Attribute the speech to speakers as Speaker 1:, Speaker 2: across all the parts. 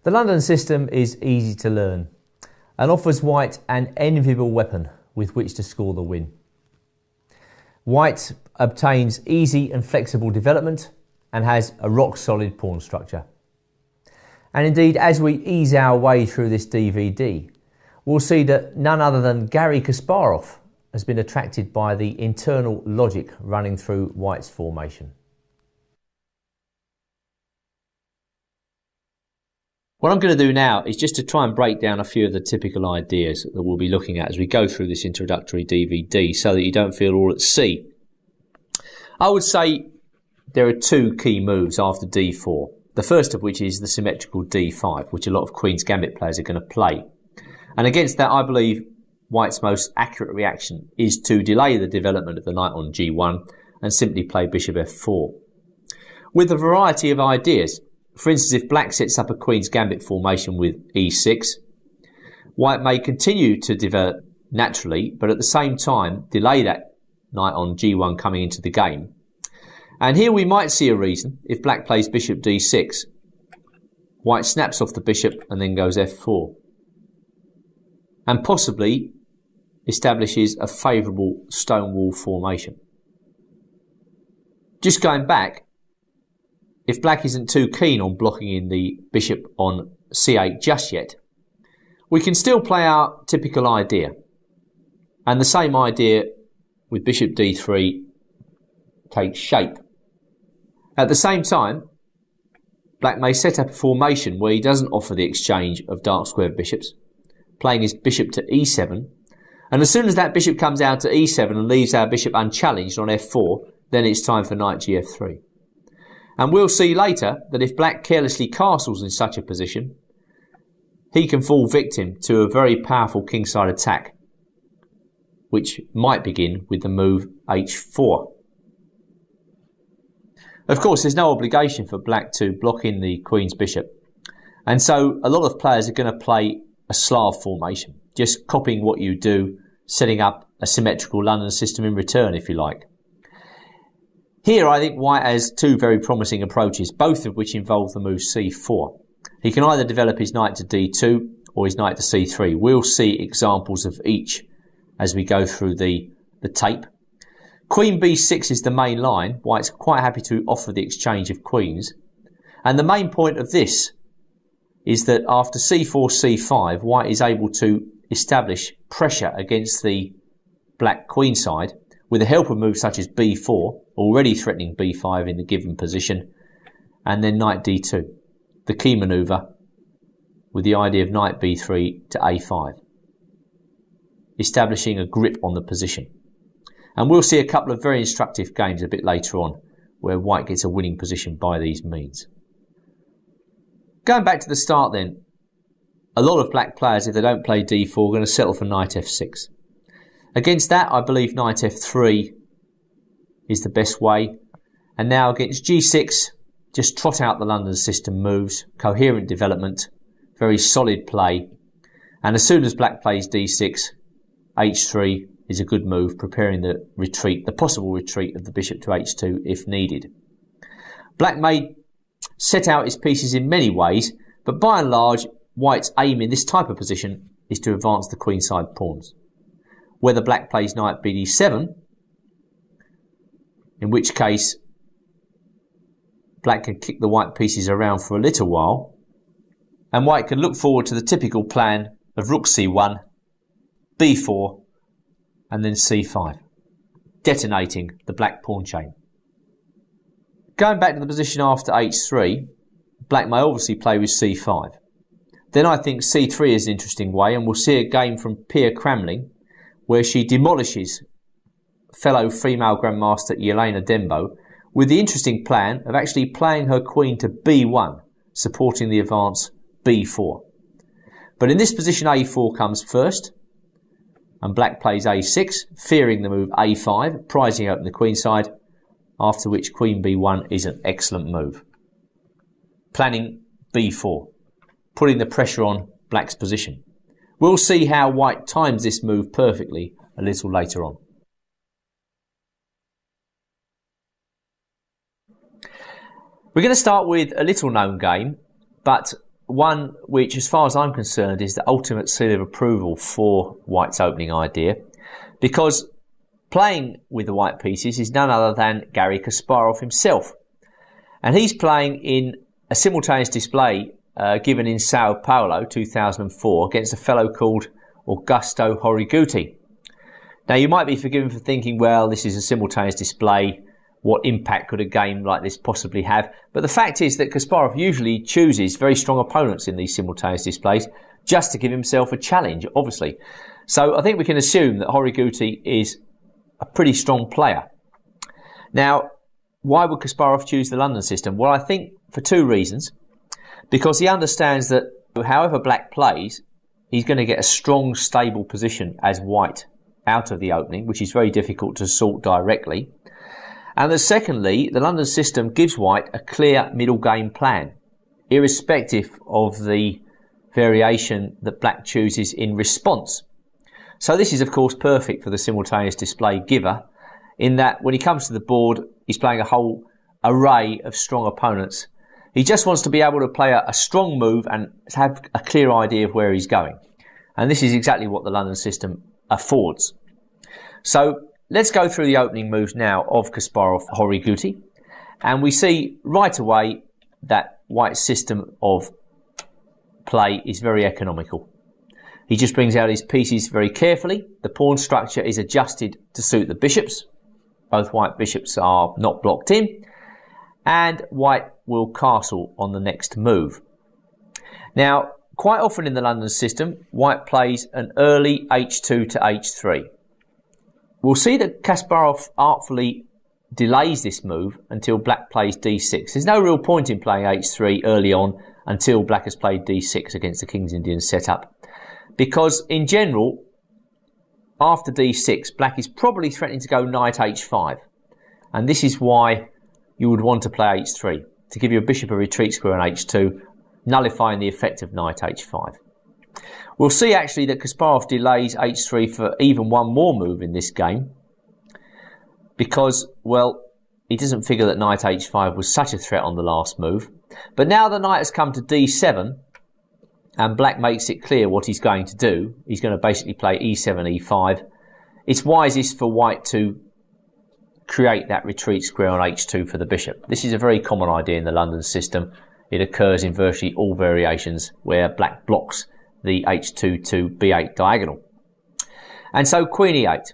Speaker 1: The London system is easy to learn and offers White an enviable weapon with which to score the win. White obtains easy and flexible development and has a rock-solid pawn structure. And indeed, as we ease our way through this DVD, we'll see that none other than Garry Kasparov has been attracted by the internal logic running through White's formation. What I'm going to do now is just to try and break down a few of the typical ideas that we'll be looking at as we go through this introductory DVD so that you don't feel all at sea. I would say there are two key moves after d4. The first of which is the symmetrical d5, which a lot of Queen's Gambit players are going to play. And against that, I believe White's most accurate reaction is to delay the development of the knight on g1 and simply play bishop f4. With a variety of ideas. For instance, if Black sets up a Queen's Gambit formation with e6, White may continue to develop naturally, but at the same time delay that knight on g1 coming into the game. And here we might see a reason if Black plays bishop d6. White snaps off the bishop and then goes f4. And possibly establishes a favourable stone wall formation. Just going back, if Black isn't too keen on blocking in the bishop on c8 just yet, we can still play our typical idea. And the same idea with bishop d3 takes shape. At the same time, Black may set up a formation where he doesn't offer the exchange of dark squared bishops, playing his bishop to e7, and as soon as that bishop comes out to e7 and leaves our bishop unchallenged on f4, then it's time for knight gf3. And we'll see later that if Black carelessly castles in such a position, he can fall victim to a very powerful kingside attack, which might begin with the move h4. Of course, there's no obligation for Black to block in the Queen's bishop, and so a lot of players are going to play a Slav formation, just copying what you do, setting up a symmetrical London system in return, if you like. Here I think White has two very promising approaches, both of which involve the move c4. He can either develop his knight to d2 or his knight to c3. We'll see examples of each as we go through the tape. Queen b6 is the main line. White's quite happy to offer the exchange of queens. And the main point of this is that after c4, c5, White is able to establish pressure against the Black queen side with the help of moves such as b4, already threatening b5 in the given position, and then knight d2, the key manoeuvre with the idea of knight b3 to a5, establishing a grip on the position. And we'll see a couple of very instructive games a bit later on where White gets a winning position by these means. Going back to the start then, a lot of Black players, if they don't play d4, are going to settle for knight f6. Against that, I believe knight f3 is the best way. And now against g6, just trot out the London system moves, coherent development, very solid play. And as soon as Black plays d6, h3 is a good move, preparing the retreat, the possible retreat of the bishop to h2 if needed. Black may set out his pieces in many ways, but by and large, White's aim in this type of position is to advance the queenside pawns. Whether Black plays knight bd7, in which case Black can kick the White pieces around for a little while, and White can look forward to the typical plan of rook c1, b4, and then c5, detonating the Black pawn chain. Going back to the position after h3, Black may obviously play with c5. Then I think c3 is an interesting way, and we'll see a game from Pia Kramling where she demolishes fellow female grandmaster Jelena Dembo with the interesting plan of actually playing her queen to b1, supporting the advance b4. But in this position a4 comes first, and Black plays a6, fearing the move a5, prizing open the queen side, after which queen b1 is an excellent move. Planning b4, putting the pressure on Black's position. We'll see how White times this move perfectly a little later on. We're going to start with a little known game, but one which, as far as I'm concerned, is the ultimate seal of approval for White's opening idea, because playing with the white pieces is none other than Garry Kasparov himself. And he's playing in a simultaneous display given in Sao Paulo 2004 against a fellow called Augusto Horiguti. Now, you might be forgiven for thinking, well, this is a simultaneous display. What impact could a game like this possibly have? But the fact is that Kasparov usually chooses very strong opponents in these simultaneous displays just to give himself a challenge, obviously. So I think we can assume that Horiguti is a pretty strong player. Now, why would Kasparov choose the London system? Well, I think for two reasons. Because he understands that however Black plays, he's going to get a strong, stable position as White out of the opening, which is very difficult to sort directly. And then secondly, the London system gives White a clear middle game plan, irrespective of the variation that Black chooses in response. So this is, of course, perfect for the simultaneous display giver, in that when he comes to the board, he's playing a whole array of strong opponents. He just wants to be able to play a strong move and have a clear idea of where he's going. And this is exactly what the London system affords. So let's go through the opening moves now of Kasparov Horiguti. And we see right away that White's system of play is very economical. He just brings out his pieces very carefully. The pawn structure is adjusted to suit the bishops. Both white bishops are not blocked in. And White will castle on the next move. Now, quite often in the London system, White plays an early h2 to h3. We'll see that Kasparov artfully delays this move until Black plays d6. There's no real point in playing h3 early on until Black has played d6 against the King's Indian setup. Because in general, after d6, Black is probably threatening to go knight h5. And this is why you would want to play h3, to give your bishop a retreat square on h2, nullifying the effect of knight h5. We'll see actually that Kasparov delays h3 for even one more move in this game, because, well, he doesn't figure that knight h5 was such a threat on the last move. But now the knight has come to d7, and Black makes it clear what he's going to do. He's going to basically play e7, e5. It's wisest for White to create that retreat square on h2 for the bishop. This is a very common idea in the London system. It occurs in virtually all variations where Black blocks the h2 to b8 diagonal. And so queen e8.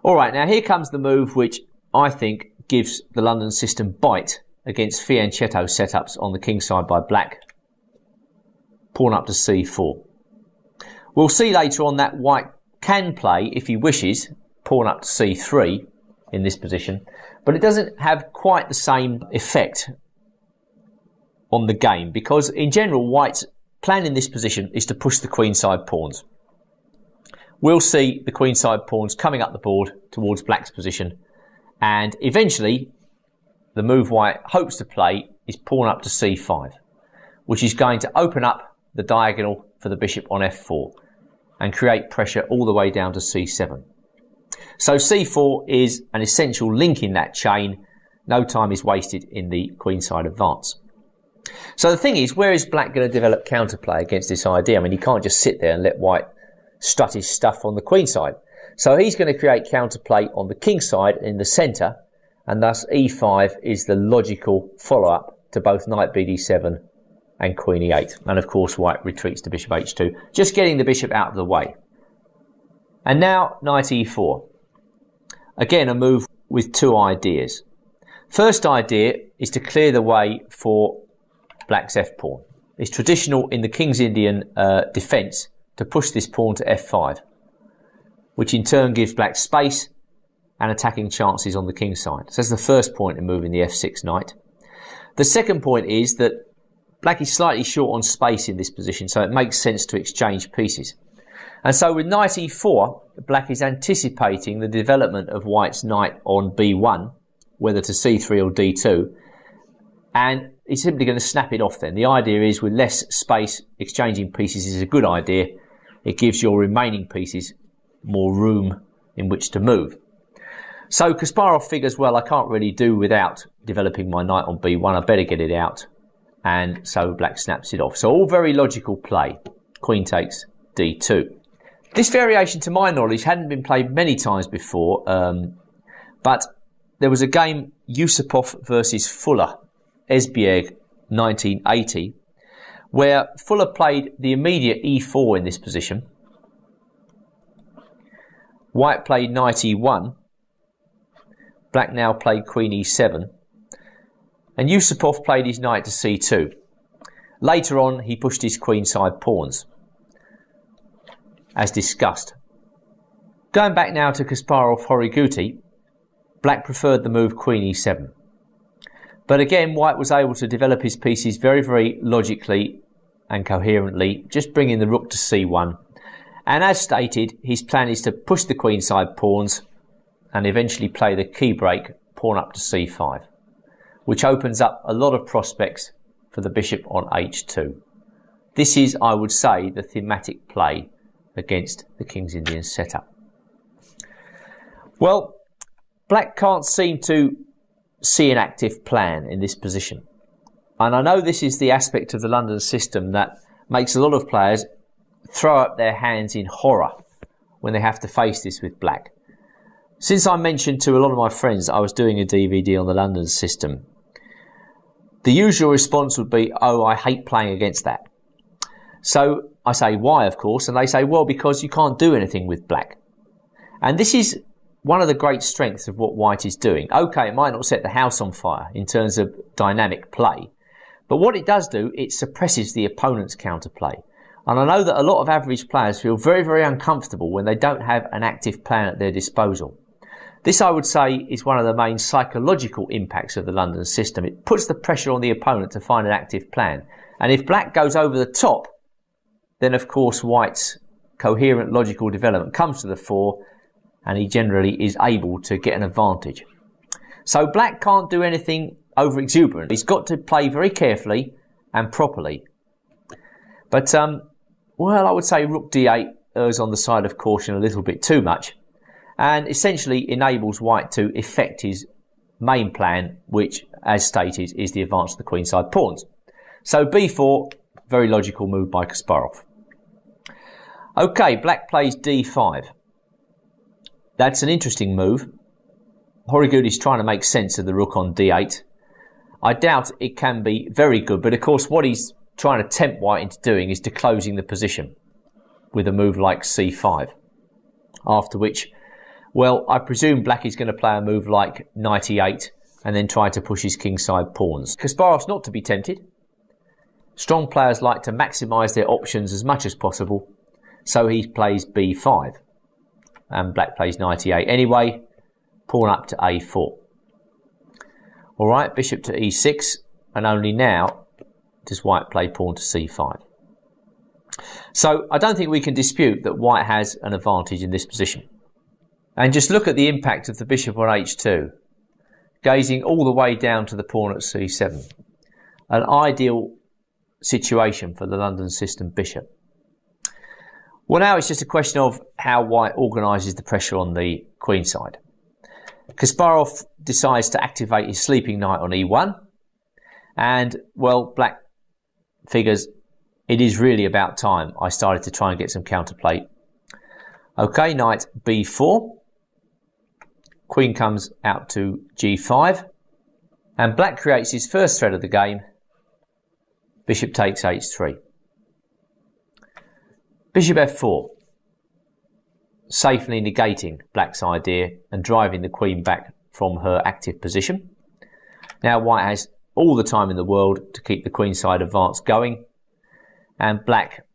Speaker 1: Alright, now here comes the move which I think gives the London system bite against fianchetto setups on the king side by Black. Pawn up to c4. We'll see later on that White can play, if he wishes, pawn up to c3 in this position, but it doesn't have quite the same effect on the game, because in general White's plan in this position is to push the queenside pawns. We'll see the queenside pawns coming up the board towards Black's position, and eventually the move White hopes to play is pawn up to c5, which is going to open up the diagonal for the bishop on f4 and create pressure all the way down to c7. So c4 is an essential link in that chain. No time is wasted in the queenside advance. So the thing is, where is Black going to develop counterplay against this idea? I mean, he can't just sit there and let White strut his stuff on the queen side. So he's going to create counterplay on the king side in the centre, and thus e5 is the logical follow-up to both knight bd7 and queen e8. And of course White retreats to bishop h2, just getting the bishop out of the way. And now knight e4. Again, a move with two ideas. First idea is to clear the way for Black's f-pawn. It's traditional in the King's Indian defence to push this pawn to f5, which in turn gives Black space and attacking chances on the king side. So that's the first point in moving the f6 knight. The second point is that Black is slightly short on space in this position, so it makes sense to exchange pieces. And so with knight e4, Black is anticipating the development of White's knight on b1, whether to c3 or d2, and he's simply going to snap it off then. The idea is, with less space, exchanging pieces is a good idea. It gives your remaining pieces more room in which to move. So Kasparov figures, well, I can't really do without developing my knight on b1, I better get it out. and so black snaps it off. So all very logical play. Queen takes d2. This variation, to my knowledge, hadn't been played many times before, but there was a game, Yusupov versus Fuller, Esbjerg 1980, where Fuller played the immediate e4 in this position. White played knight e1. Black now played queen e7. And Yusupov played his knight to c2. Later on, he pushed his queenside pawns, as discussed. Going back now to Kasparov-Horiguti, black preferred the move queen e7. But again, white was able to develop his pieces very, very logically and coherently, just bringing the rook to c1. And as stated, his plan is to push the queenside pawns and eventually play the key break, pawn up to c5, which opens up a lot of prospects for the bishop on h2. This is, I would say, the thematic play against the King's Indian setup. Well, black can't seem to see an active plan in this position. And I know this is the aspect of the London system that makes a lot of players throw up their hands in horror when they have to face this with black. Since I mentioned to a lot of my friends that I was doing a DVD on the London system, the usual response would be, oh, I hate playing against that. So I say, why, of course? And they say, well, because you can't do anything with black. And this is one of the great strengths of what white is doing. Okay, it might not set the house on fire in terms of dynamic play, but what it does do, it suppresses the opponent's counterplay. And I know that a lot of average players feel very, very uncomfortable when they don't have an active plan at their disposal. This, I would say, is one of the main psychological impacts of the London system. It puts the pressure on the opponent to find an active plan. And if black goes over the top, then of course white's coherent logical development comes to the fore, and he generally is able to get an advantage. So black can't do anything over exuberant. He's got to play very carefully and properly. But, well, I would say rook d8 errs on the side of caution a little bit too much, and essentially enables white to effect his main plan, which, as stated, is the advance of the queenside pawns. So b4, very logical move by Kasparov. Okay, black plays d5. That's an interesting move. Horiguti is trying to make sense of the rook on d8. I doubt it can be very good, but of course what he's trying to tempt white into doing is to closing the position with a move like c5. After which, well, I presume black is going to play a move like knight e8 and then try to push his kingside pawns. Kasparov's not to be tempted. Strong players like to maximise their options as much as possible, so he plays b5. And black plays knight e8 anyway, pawn up to a4. Alright, bishop to e6, and only now does white play pawn to c5. So I don't think we can dispute that white has an advantage in this position. And just look at the impact of the bishop on h2, gazing all the way down to the pawn at c7. An ideal situation for the London system bishop. Well, now it's just a question of how white organises the pressure on the queen side. Kasparov decides to activate his sleeping knight on e1, and, well, black figures it is really about time I started to try and get some counterplay. Okay, knight b4, queen comes out to g5, and black creates his first threat of the game. Bishop takes h3. Bishop f4, safely negating black's idea and driving the queen back from her active position. Now white has all the time in the world to keep the queenside advance going, and black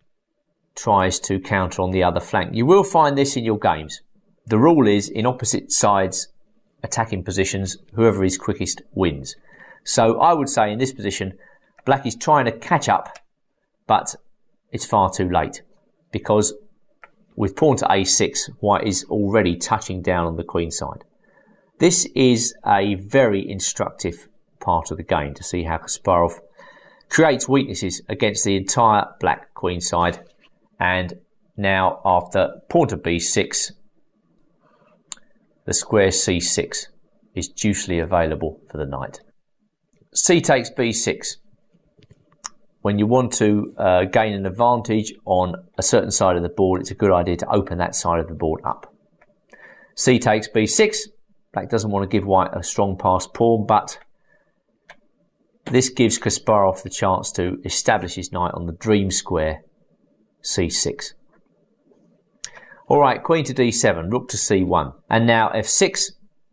Speaker 1: tries to counter on the other flank. You will find this in your games. The rule is, in opposite sides attacking positions, whoever is quickest wins. So I would say in this position, black is trying to catch up, but it's far too late, because with pawn to a6, white is already touching down on the queen side. This is a very instructive part of the game to see how Kasparov creates weaknesses against the entire black queen side. And now, after pawn to b6, the square c6 is dutifully available for the knight. C takes b6. when you want to gain an advantage on a certain side of the board, it's a good idea to open that side of the board up. C takes b6. Black doesn't want to give white a strong passed pawn, but this gives Kasparov the chance to establish his knight on the dream square c6. Alright, queen to d7, rook to c1. And now f6,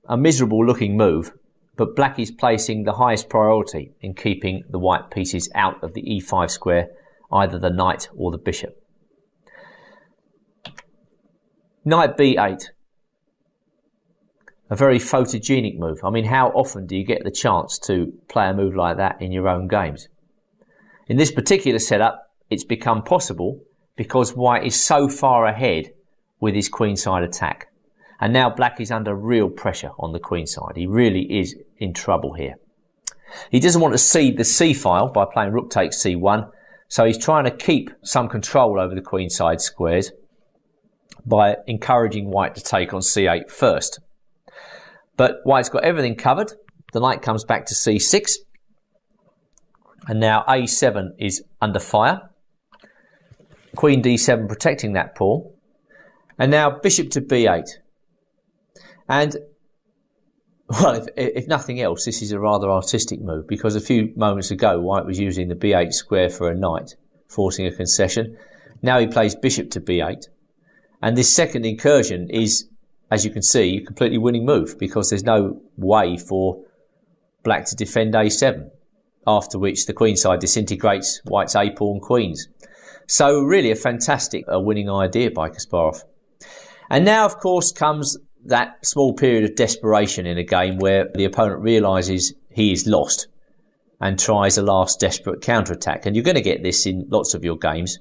Speaker 1: a miserable looking move, but black is placing the highest priority in keeping the white pieces out of the e5 square, either the knight or the bishop. Knight b8. A very photogenic move. I mean, how often do you get the chance to play a move like that in your own games? In this particular setup, it's become possible because white is so far ahead with his queenside attack. And now black is under real pressure on the queenside. He really is in trouble here. He doesn't want to cede the c file by playing rook takes c1, so he's trying to keep some control over the queenside squares by encouraging white to take on c8 first. But white's got everything covered. The knight comes back to c6. And now a7 is under fire. Queen d7 protecting that pawn. And now bishop to b8. And, well, if nothing else, this is a rather artistic move, because a few moments ago white was using the b8 square for a knight, forcing a concession. Now he plays bishop to b8. And this second incursion is, as you can see, a completely winning move, because there's no way for black to defend a7, after which the queenside disintegrates white's a-pawn queens. So really a fantastic winning idea by Kasparov. And now, of course, comes that small period of desperation in a game where the opponent realises he is lost and tries a last desperate counterattack. And you're going to get this in lots of your games,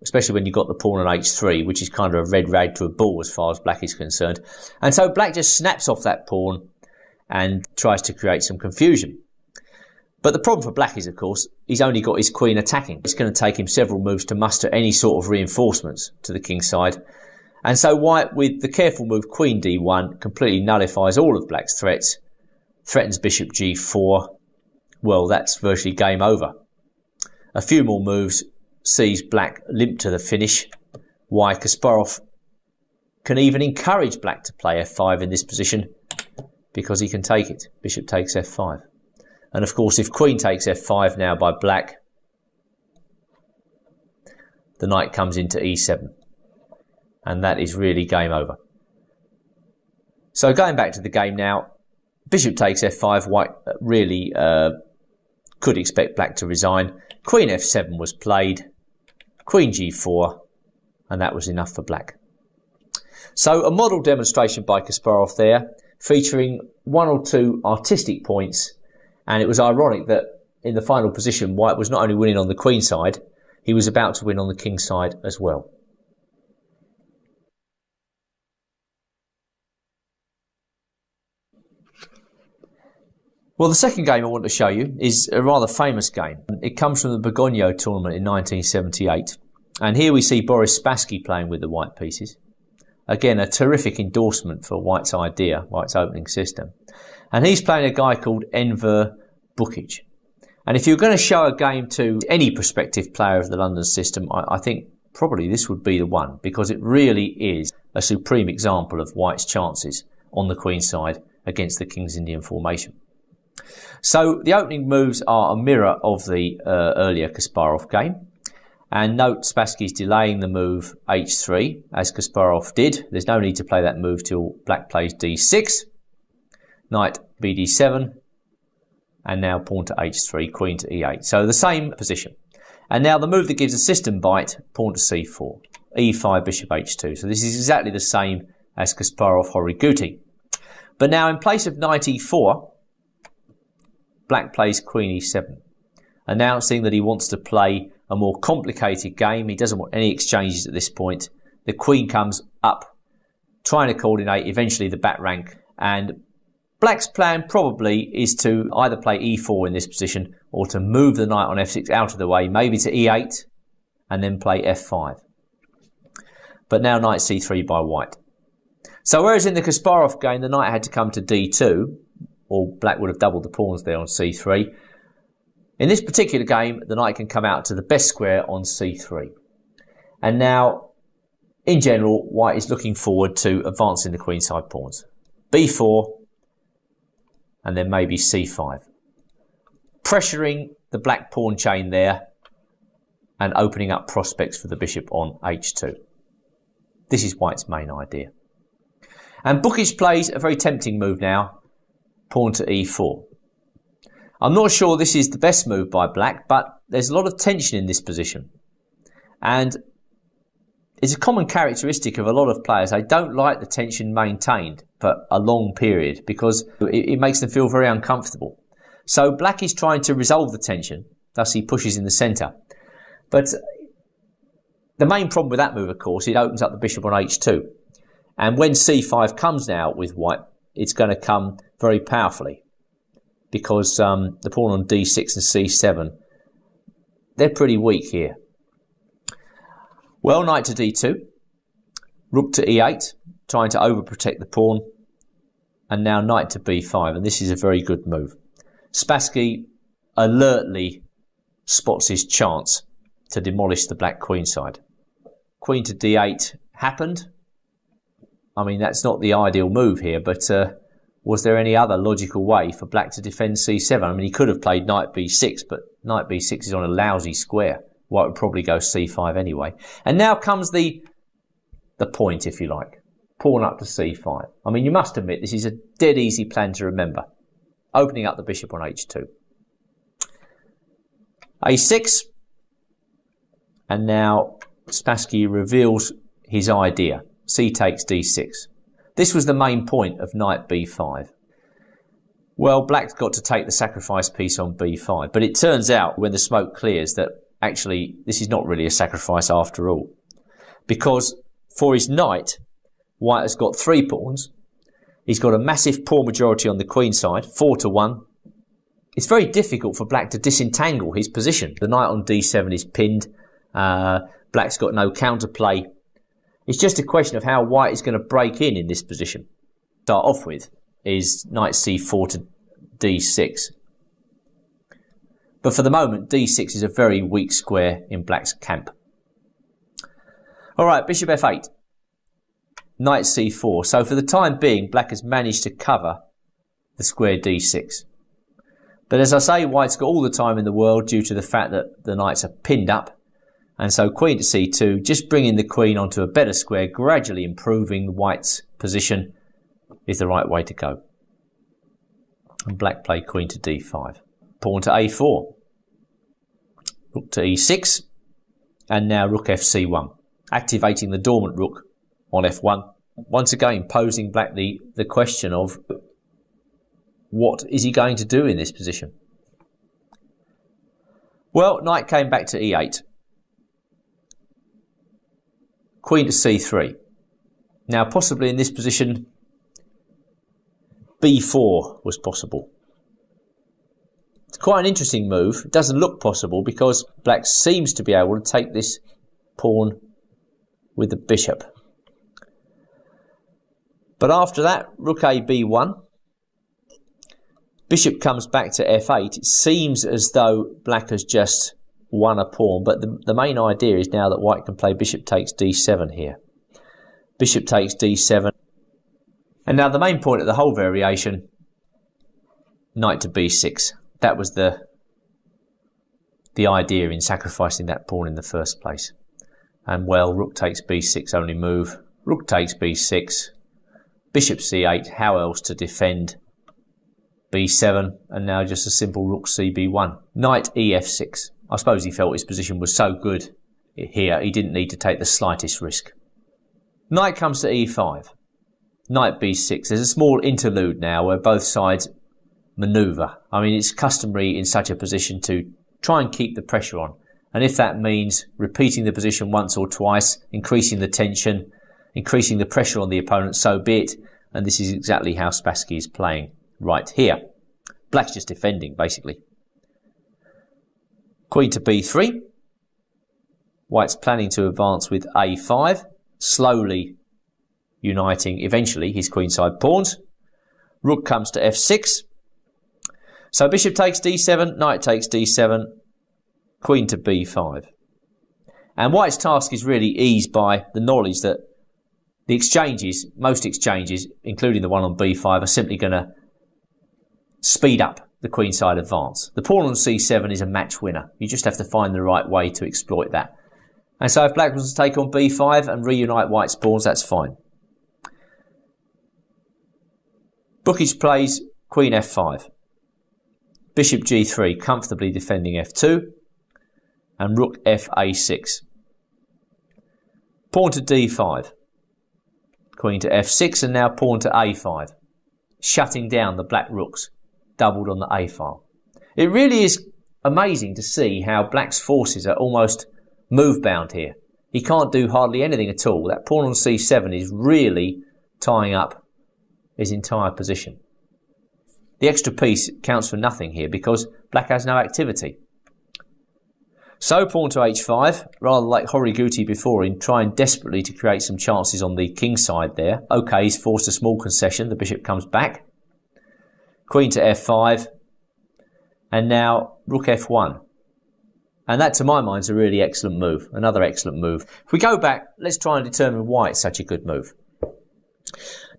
Speaker 1: especially when you've got the pawn on h3, which is kind of a red rag to a bull as far as black is concerned. And so black just snaps off that pawn and tries to create some confusion. But the problem for black is, of course, he's only got his queen attacking. It's going to take him several moves to muster any sort of reinforcements to the king side. And so white, with the careful move queen d1, completely nullifies all of black's threats, threatens bishop g4. Well, that's virtually game over. A few more moves sees black limp to the finish. Why Kasparov can even encourage black to play f5 in this position, because he can take it. Bishop takes f5. And of course, if queen takes f5 now by black, the knight comes into e7. And that is really game over. So going back to the game now, bishop takes f5. White really could expect black to resign. Queen f7 was played. Queen g4. And that was enough for black. So a model demonstration by Kasparov there, featuring one or two artistic points. And it was ironic that in the final position, white was not only winning on the queen side, he was about to win on the king side as well. Well, the second game I want to show you is a rather famous game. It comes from the Bogojno tournament in 1978. And here we see Boris Spassky playing with the white pieces. Again, a terrific endorsement for white's idea, white's opening system. And he's playing a guy called Enver Bukic. And if you're going to show a game to any prospective player of the London system, I think probably this would be the one, because it really is a supreme example of white's chances on the queen side against the King's Indian formation. So the opening moves are a mirror of the earlier Kasparov game. And note Spassky's delaying the move h3, as Kasparov did. There's no need to play that move till black plays d6. Knight bd7. And now pawn to h3, queen to e8. So the same position. And now the move that gives a system bite, pawn to c4. e5, bishop h2. So this is exactly the same as Kasparov Horiguti. But now in place of knight e4, black plays queen e7, announcing that he wants to play a more complicated game. He doesn't want any exchanges at this point. The queen comes up, trying to coordinate eventually the back rank. And black's plan probably is to either play e4 in this position or to move the knight on f6 out of the way, maybe to e8, and then play f5. But now knight c3 by white. So whereas in the Kasparov game the knight had to come to d2, or black would have doubled the pawns there on c3, In this particular game, the knight can come out to the best square on c3. And now, in general, white is looking forward to advancing the queenside pawns. b4, and then maybe c5. Pressuring the black pawn chain there and opening up prospects for the bishop on h2. This is white's main idea. And bookish plays a very tempting move now, pawn to e4. I'm not sure this is the best move by black, but there's a lot of tension in this position. And it's a common characteristic of a lot of players. They don't like the tension maintained for a long period because it makes them feel very uncomfortable. So black is trying to resolve the tension, thus he pushes in the centre. But the main problem with that move, of course, it opens up the bishop on h2. And when c5 comes now with white, it's going to come very powerfully because the pawn on d6 and c7, they're pretty weak here. Well, knight to d2, rook to e8, trying to overprotect the pawn, and now knight to b5, and this is a very good move. Spassky alertly spots his chance to demolish the black queenside. Queen to d8 happened. I mean, that's not the ideal move here, but was there any other logical way for black to defend c7? I mean, he could have played knight b6, but knight b6 is on a lousy square. White would probably go c5 anyway. And now comes the point, if you like. Pawn up to c5. I mean, you must admit, this is a dead easy plan to remember. Opening up the bishop on h2. a6. And now Spassky reveals his idea. C takes d6. This was the main point of knight b5. Well, black's got to take the sacrifice piece on b5. But it turns out, when the smoke clears, that actually this is not really a sacrifice after all. Because for his knight, white has got 3 pawns. He's got a massive pawn majority on the queen side, 4-1. It's very difficult for black to disentangle his position. The knight on d7 is pinned. Black's got no counterplay. It's just a question of how white is going to break in this position. Start off with is knight c4 to d6. But for the moment, d6 is a very weak square in black's camp. All right, bishop f8. Knight c4. So for the time being, black has managed to cover the square d6. But as I say, white's got all the time in the world due to the fact that the knights are pinned up. And so queen to c2, just bringing the queen onto a better square, gradually improving white's position, is the right way to go. And black played queen to d5. Pawn to a4. Rook to e6. And now rook fc1. Activating the dormant rook on f1. Once again, posing black the question of what is he going to do in this position? Well, knight came back to e8. Queen to c3. Now, possibly in this position, b4 was possible. It's quite an interesting move. It doesn't look possible because black seems to be able to take this pawn with the bishop. But after that, rook a b1. Bishop comes back to f8. It seems as though black has just won a pawn, but the main idea is now that white can play bishop takes d7 here. Bishop takes d7. And now the main point of the whole variation, knight to b6. That was the idea in sacrificing that pawn in the first place. And well, rook takes b6 only move. Rook takes b6. Bishop c8. How else to defend b7? And now just a simple rook cb1. Knight ef6. I suppose he felt his position was so good here, he didn't need to take the slightest risk. Knight comes to e5. Knight b6. There's a small interlude now where both sides manoeuvre. I mean, it's customary in such a position to try and keep the pressure on. And if that means repeating the position once or twice, increasing the tension, increasing the pressure on the opponent, so be it. And this is exactly how Spassky is playing right here. Black's just defending, basically. Queen to b3. White's planning to advance with a5, slowly uniting eventually his queenside pawns. Rook comes to f6. So bishop takes d7, knight takes d7, queen to b5. And white's task is really eased by the knowledge that the exchanges, most exchanges, including the one on b5, are simply going to speed up the queenside advance. The pawn on c7 is a match winner. You just have to find the right way to exploit that. And so if black wants to take on b5 and reunite white's pawns, that's fine. Bukic plays queen f5. Bishop g3, comfortably defending f2. And rook fa6. Pawn to d5. Queen to f6 and now pawn to a5. Shutting down the black rooks, doubled on the a file. It really is amazing to see how black's forces are almost move bound here. He can't do hardly anything at all. That pawn on c7 is really tying up his entire position. The extra piece counts for nothing here because black has no activity. So pawn to h5, rather like Horiguchi before in trying desperately to create some chances on the king side there. Okay, he's forced a small concession, the bishop comes back. Queen to f5, and now rook f1. And that, to my mind, is a really excellent move, another excellent move. If we go back, let's try and determine why it's such a good move.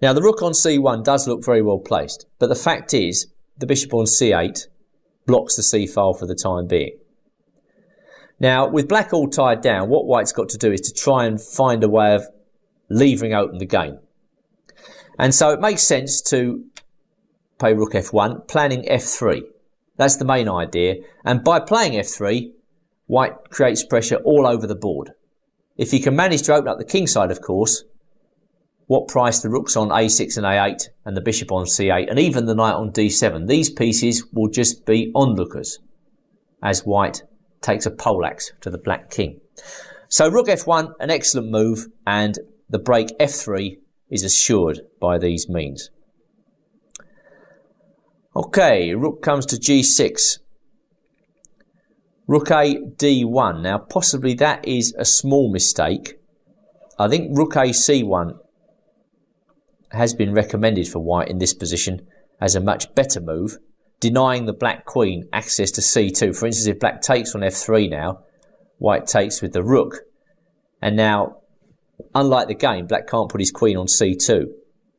Speaker 1: Now, the rook on c1 does look very well placed, but the fact is, the bishop on c8 blocks the c-file for the time being. Now, with black all tied down, what white's got to do is to try and find a way of leaving open the game. And so it makes sense to play rook f1, planning f3. That's the main idea. And by playing f3, white creates pressure all over the board. If he can manage to open up the king side, of course, what price the rooks on a6 and a8 and the bishop on c8 and even the knight on d7, these pieces will just be onlookers as white takes a poleaxe to the black king. So rook f1, an excellent move, and the break f3 is assured by these means. Okay, rook comes to g6. Rook a d1. Now possibly that is a small mistake. I think rook a c1 has been recommended for white in this position as a much better move, denying the black queen access to c2. For instance, if black takes on f3 now, white takes with the rook. And now, unlike the game, black can't put his queen on c2.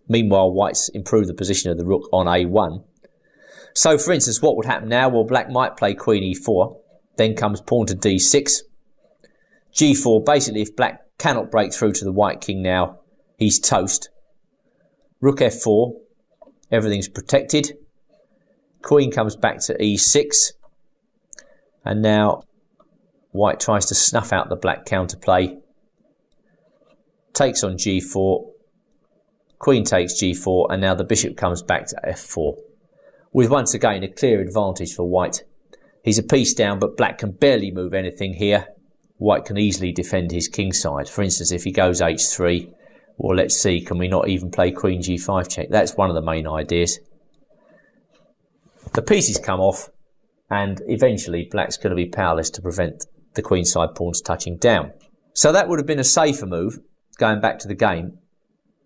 Speaker 1: Meanwhile, white's improved the position of the rook on a1. So, for instance, what would happen now? Well, black might play queen e4. Then comes pawn to d6. g4, basically, if black cannot break through to the white king now, he's toast. Rook f4, everything's protected. Queen comes back to e6. And now white tries to snuff out the black counterplay. Takes on g4. Queen takes g4. And now the bishop comes back to f4. With once again a clear advantage for white. He's a piece down, but black can barely move anything here. White can easily defend his king side. For instance, if he goes h3, well, let's see, can we not even play queen g5 check? That's one of the main ideas. The pieces come off, and eventually black's going to be powerless to prevent the queenside pawns touching down. So that would have been a safer move, going back to the game,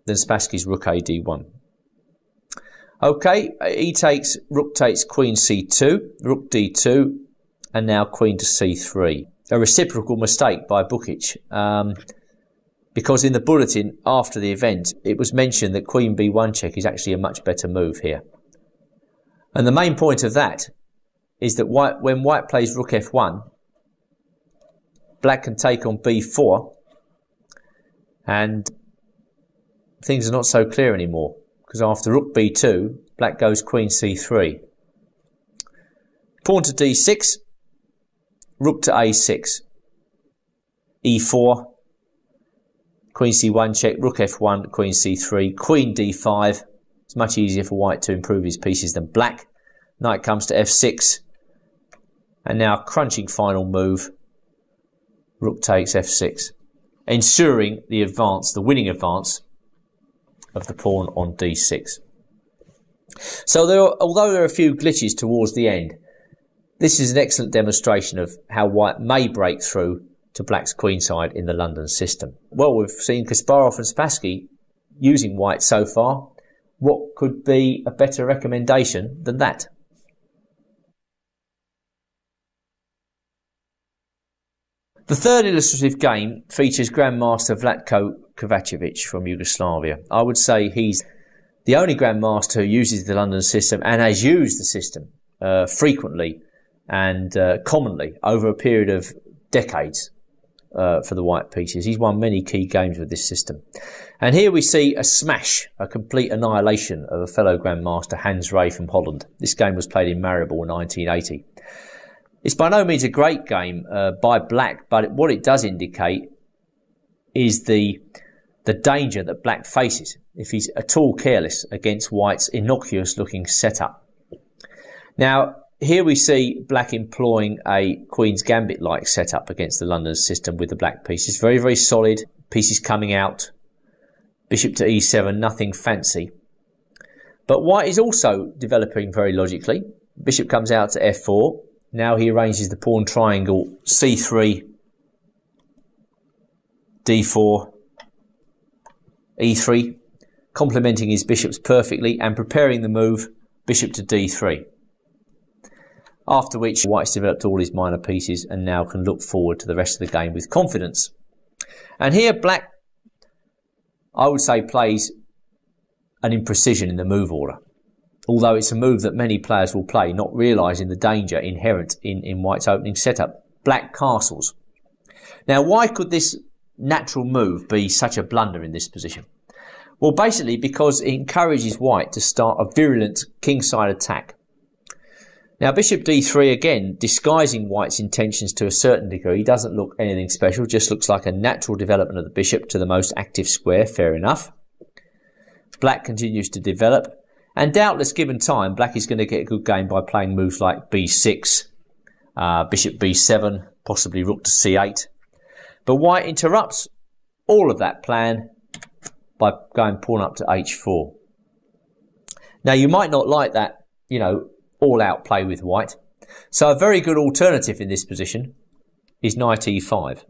Speaker 1: than Spassky's rook a d1. Okay, he takes, rook takes queen c2, rook d2, and now queen to c3. A reciprocal mistake by Bukic, because in the bulletin after the event, it was mentioned that queen b1 check is actually a much better move here. And the main point of that is that when white plays rook f1, black can take on b4, and things are not so clear anymore. Because after rook b2, black goes queen c3. Pawn to d6, rook to a6, e4, queen c1 check, rook f1, queen c3, queen d5. It's much easier for white to improve his pieces than black. Knight comes to f6, and now crunching final move, rook takes f6, ensuring the advance, the winning advance of the pawn on d6. So although there are a few glitches towards the end, this is an excellent demonstration of how white may break through to black's queenside in the London system. Well, we've seen Kasparov and Spassky using white so far. What could be a better recommendation than that? The third illustrative game features Grandmaster Vlatko Kovacevic from Yugoslavia. I would say he's the only Grandmaster who uses the London system and has used the system frequently and commonly over a period of decades for the white pieces. He's won many key games with this system. And here we see a smash, a complete annihilation of a fellow Grandmaster, Hans Rey from Holland. This game was played in Maribor in 1980. It's by no means a great game by Black, but what it does indicate is the danger that Black faces if he's at all careless against White's innocuous-looking setup. Now, here we see Black employing a Queen's Gambit-like setup against the London system with the black pieces. Very, very solid. Pieces coming out. Bishop to e7, nothing fancy. But White is also developing very logically. Bishop comes out to f4. Now he arranges the pawn triangle c3, d4, e3, complementing his bishops perfectly and preparing the move bishop to d3. After which White's developed all his minor pieces and now can look forward to the rest of the game with confidence. And here Black, I would say, plays an imprecision in the move order. Although it's a move that many players will play, not realising the danger inherent in White's opening setup. Black castles. Now, why could this natural move be such a blunder in this position? Well, basically because it encourages White to start a virulent kingside attack. Now, bishop d3, again, disguising White's intentions to a certain degree, doesn't look anything special, just looks like a natural development of the bishop to the most active square, fair enough. Black continues to develop, and doubtless, given time, Black is going to get a good game by playing moves like b6, bishop b7, possibly rook to c8. But White interrupts all of that plan by going pawn up to h4. Now, you might not like that, all-out play with White. So a very good alternative in this position is knight e5.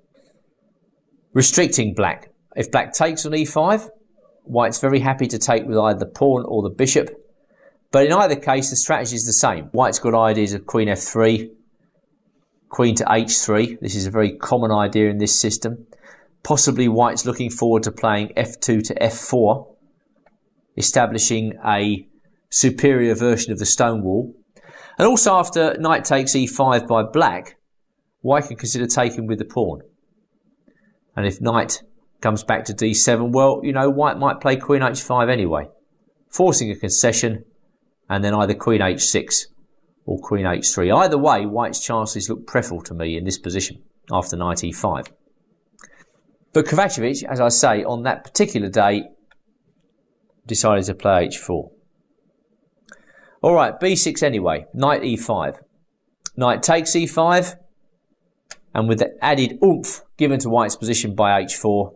Speaker 1: Restricting Black. If Black takes on e5, White's very happy to take with either the pawn or the bishop. But in either case, the strategy is the same. White's got ideas of queen f3, queen to h3. This is a very common idea in this system. Possibly White's looking forward to playing f2 to f4, establishing a superior version of the stone wall. And also after knight takes e5 by Black, White can consider taking with the pawn. And if knight comes back to d7, well, White might play queen h5 anyway, forcing a concession, and then either queen h6 or queen h3. Either way, White's chances look preferable to me in this position after knight e5. But Kovacevic, as I say, on that particular day, decided to play h4. Alright, b6 anyway, knight e5. Knight takes e5, and with the added oomph given to White's position by h4,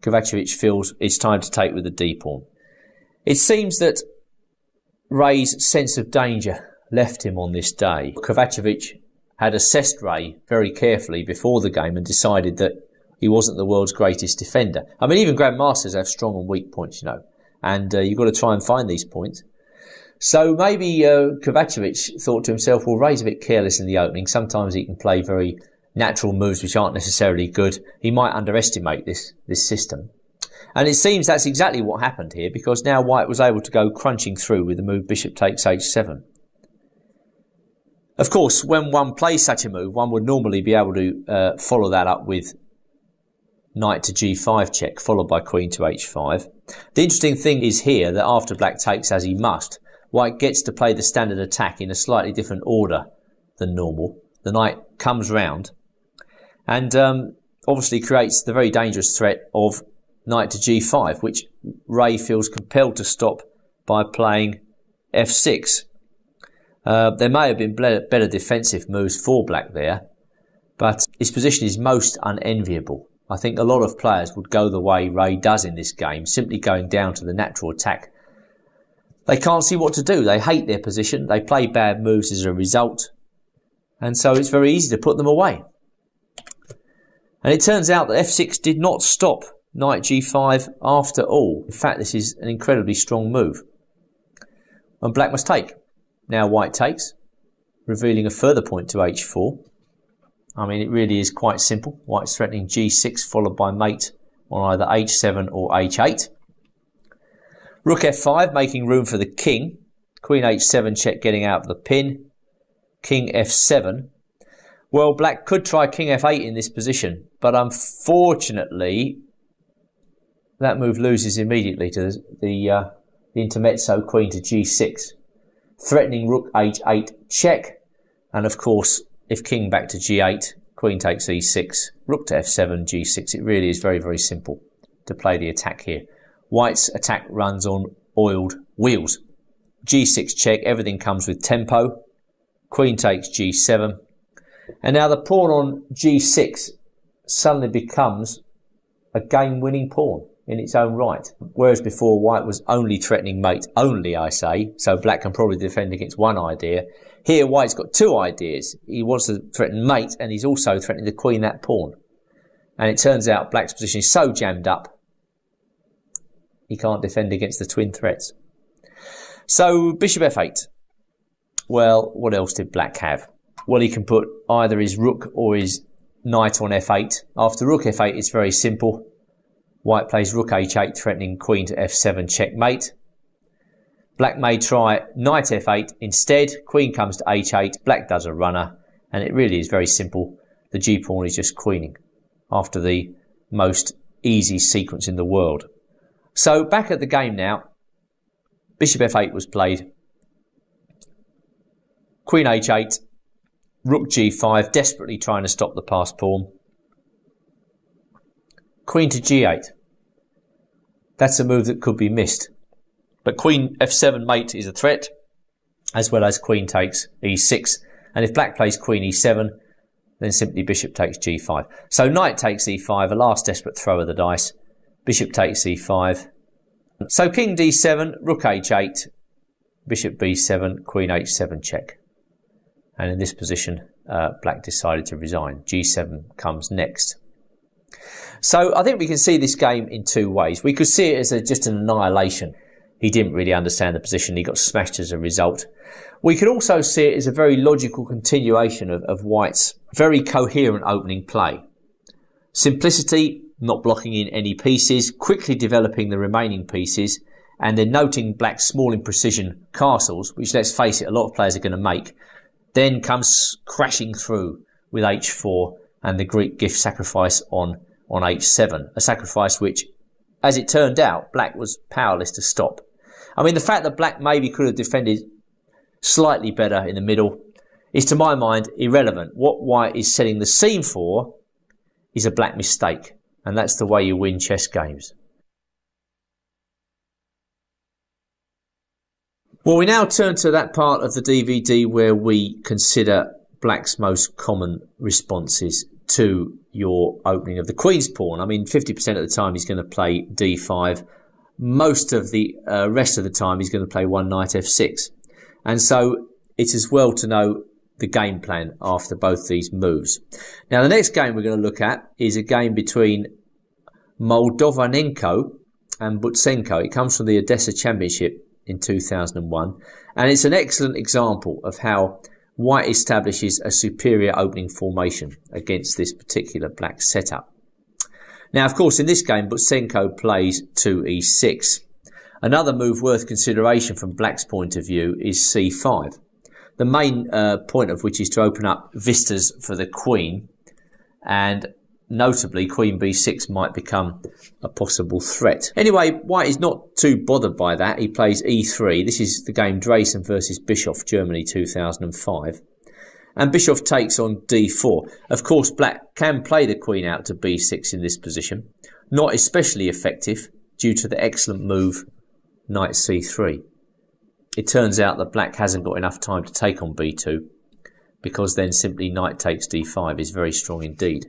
Speaker 1: Kovacevic feels it's time to take with the d-pawn. It seems that Rey's sense of danger left him on this day. Kovacevic had assessed Rey very carefully before the game and decided that he wasn't the world's greatest defender. I mean, even grandmasters have strong and weak points, and you've got to try and find these points. So maybe Kovacevic thought to himself, well, Rey's a bit careless in the opening. Sometimes he can play very natural moves which aren't necessarily good. He might underestimate this system. And it seems that's exactly what happened here, because now White was able to go crunching through with the move bishop takes h7. Of course, when one plays such a move, one would normally be able to follow that up with knight to g5 check, followed by queen to h5. The interesting thing is here that after Black takes, as he must, White gets to play the standard attack in a slightly different order than normal. The knight comes round and obviously creates the very dangerous threat of knight to g5, which Rey feels compelled to stop by playing f6. There may have been better defensive moves for Black there, but his position is most unenviable. I think a lot of players would go the way Rey does in this game, simply going down to the natural attack. They can't see what to do. They hate their position. They play bad moves as a result. And so it's very easy to put them away. And it turns out that f6 did not stop knight g5 after all. In fact, this is an incredibly strong move. And Black must take. Now White takes, revealing a further point to h4. I mean, it really is quite simple. White's threatening g6 followed by mate on either h7 or h8. Rook f5, making room for the king. Queen h7 check, getting out of the pin. King f7. Well, black could try king f8 in this position, but unfortunately that move loses immediately to the intermezzo queen to g6, threatening rook h8 check, and of course if king back to g8, queen takes e6, rook to f7, g6. It really is very, very simple to play the attack here. White's attack runs on oiled wheels. g6 check, everything comes with tempo. Queen takes g7. And now the pawn on g6 suddenly becomes a game-winning pawn in its own right. Whereas before white was only threatening mate, only I say, so black can probably defend against one idea. Here white's got two ideas. He wants to threaten mate and he's also threatening to queen that pawn. And it turns out black's position is so jammed up he can't defend against the twin threats. So bishop f8. Well, what else did black have? Well, he can put either his rook or his knight on f8. After rook f8, it's very simple. White plays rook h8, threatening queen to f7, checkmate. Black may try knight f8 instead. Queen comes to h8. Black does a runner. And it really is very simple. The g-pawn is just queening after the most easy sequence in the world. So back at the game now. Bishop f8 was played. Queen h8. Rook g5, desperately trying to stop the passed pawn. Queen to g8. That's a move that could be missed. But queen f7 mate is a threat, as well as queen takes e6. And if black plays queen e7, then simply bishop takes g5. So knight takes e5, a last desperate throw of the dice. Bishop takes e5. So king d7, rook h8, bishop b7, queen h7 check. And in this position, black decided to resign. g7 comes next. So I think we can see this game in two ways. We could see it as just an annihilation. He didn't really understand the position. He got smashed as a result. We could also see it as a very logical continuation of White's very coherent opening play. Simplicity, not blocking in any pieces, quickly developing the remaining pieces, and then noting black's small imprecision castles, which, let's face it, a lot of players are going to make, then comes crashing through with h4 and the Greek gift sacrifice on h7. A sacrifice which, as it turned out, black was powerless to stop. I mean, the fact that black maybe could have defended slightly better in the middle is, to my mind, irrelevant. What white is setting the scene for is a black mistake, and that's the way you win chess games. Well, we now turn to that part of the DVD where we consider black's most common responses to your opening of the queen's pawn. I mean, 50% of the time he's going to play d5. Most of the rest of the time he's going to play one knight f6. And so it's as well to know the game plan after both these moves. Now, the next game we're going to look at is a game between Moldovanenko and Butsenko. It comes from the Odessa Championship in 2001, and it's an excellent example of how white establishes a superior opening formation against this particular black setup. Now, of course, in this game, Butsenko plays 2e6. Another move worth consideration from black's point of view is c5. The main point of which is to open up vistas for the queen, and notably queen b6 might become a possible threat. Anyway, white is not too bothered by that. He plays e3. This is the game Dresen versus Bischoff, Germany 2005. And Bischoff takes on d4. Of course, black can play the queen out to b6 in this position. Not especially effective due to the excellent move knight c3. It turns out that black hasn't got enough time to take on b2, because then simply knight takes d5 is very strong indeed,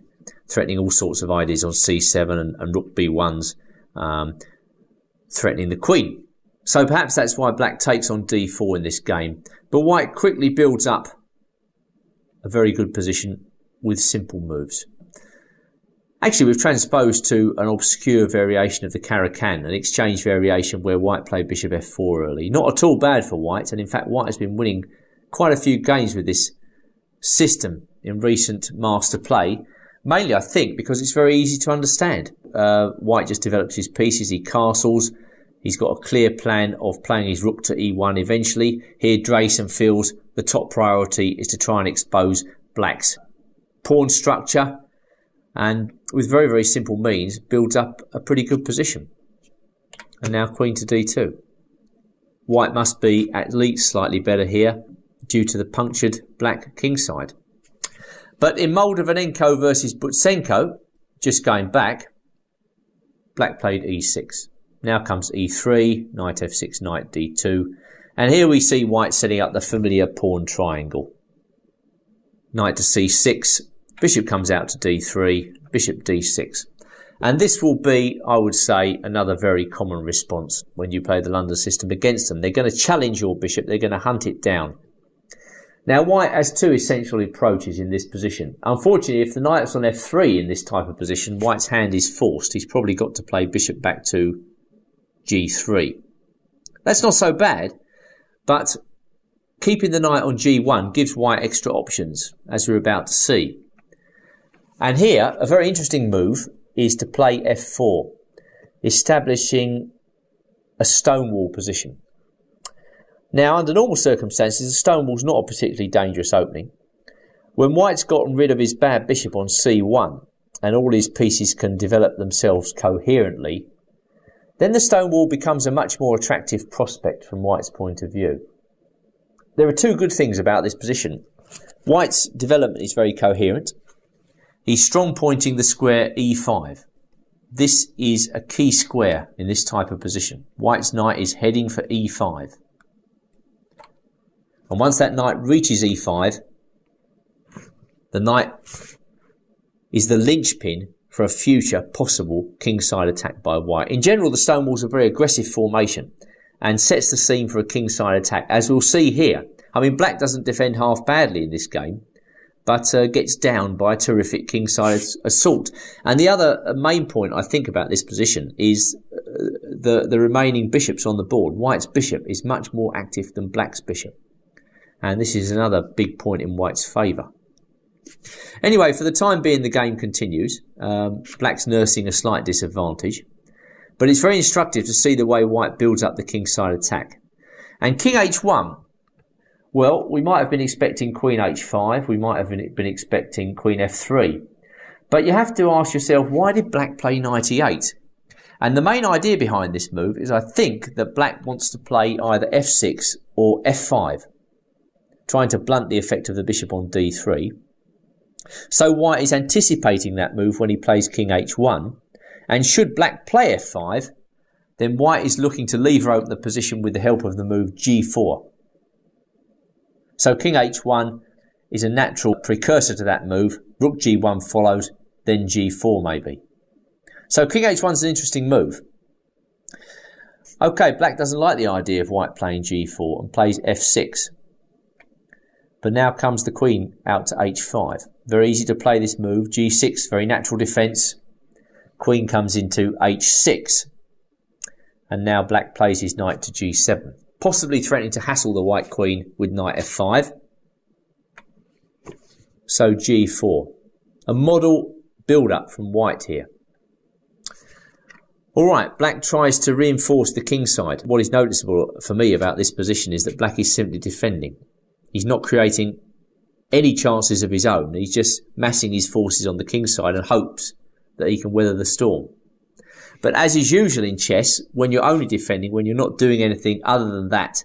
Speaker 1: threatening all sorts of ideas on c7 and rook b1's, threatening the queen. So perhaps that's why black takes on d4 in this game. But white quickly builds up a very good position with simple moves. Actually, we've transposed to an obscure variation of the Caro-Kann, an exchange variation where white played bishop f4 early. Not at all bad for white, and in fact white has been winning quite a few games with this system in recent master play, mainly I think because it's very easy to understand. White just develops his pieces, he castles, he's got a clear plan of playing his rook to e1 eventually. Here Drayson feels the top priority is to try and expose black's pawn structure, and with very, very simple means builds up a pretty good position. And now queen to d2. White must be at least slightly better here due to the punctured black kingside. But in Moldavanenko versus Butsenko, just going back, black played e6. Now comes e3, knight f6, knight d2. And here we see white setting up the familiar pawn triangle. Knight to c6, bishop comes out to d3, bishop d6. And this will be, I would say, another very common response when you play the London system against them. They're going to challenge your bishop, they're going to hunt it down. Now white has two essential approaches in this position. Unfortunately, if the knight's on f3 in this type of position, white's hand is forced. He's probably got to play bishop back to g3. That's not so bad, but keeping the knight on g1 gives white extra options, as we're about to see. And here, a very interesting move is to play f4, establishing a stonewall position. Now, under normal circumstances, a stonewall's not a particularly dangerous opening. When white's gotten rid of his bad bishop on c1, and all his pieces can develop themselves coherently, then the stonewall becomes a much more attractive prospect from white's point of view. There are two good things about this position. White's development is very coherent. He's strong pointing the square e5. This is a key square in this type of position. White's knight is heading for e5. And once that knight reaches e5, the knight is the linchpin for a future possible kingside attack by white. In general, the stonewall's a very aggressive formation and sets the scene for a kingside attack, as we'll see here. I mean, black doesn't defend half badly in this game, but gets down by a terrific kingside assault. And the other main point I think about this position is the remaining bishops on the board. White's bishop is much more active than black's bishop. And this is another big point in white's favour. Anyway, for the time being, the game continues. Black's nursing a slight disadvantage. But it's very instructive to see the way white builds up the kingside attack. And king h1, well, we might have been expecting queen h5. We might have been expecting queen f3. But you have to ask yourself, why did black play knight e8? And the main idea behind this move is I think that black wants to play either f6 or f5, trying to blunt the effect of the bishop on d3. So white is anticipating that move when he plays king h1. And should black play f5, then white is looking to lever open the position with the help of the move g4. So king h1 is a natural precursor to that move. Rook g1 follows, then g4 maybe. So king h1 is an interesting move. Okay, black doesn't like the idea of white playing g4 and plays f6. But now comes the queen out to h5. Very easy to play this move. g6, very natural defence. Queen comes into h6. And now black plays his knight to g7. Possibly threatening to hassle the white queen with knight f5. So g4. A model build-up from white here. Alright, black tries to reinforce the king side. What is noticeable for me about this position is that black is simply defending. He's not creating any chances of his own. He's just massing his forces on the king side and hopes that he can weather the storm. But as is usual in chess, when you're only defending, when you're not doing anything other than that,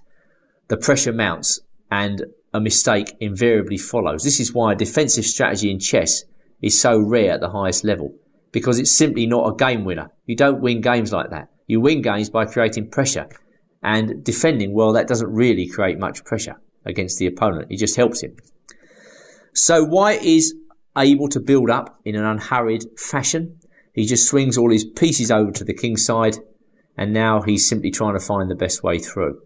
Speaker 1: the pressure mounts and a mistake invariably follows. This is why a defensive strategy in chess is so rare at the highest level, because it's simply not a game winner. You don't win games like that. You win games by creating pressure. And defending, well, that doesn't really create much pressure against the opponent. It just helps him. So white is able to build up in an unhurried fashion. He just swings all his pieces over to the king side, and now he's simply trying to find the best way through.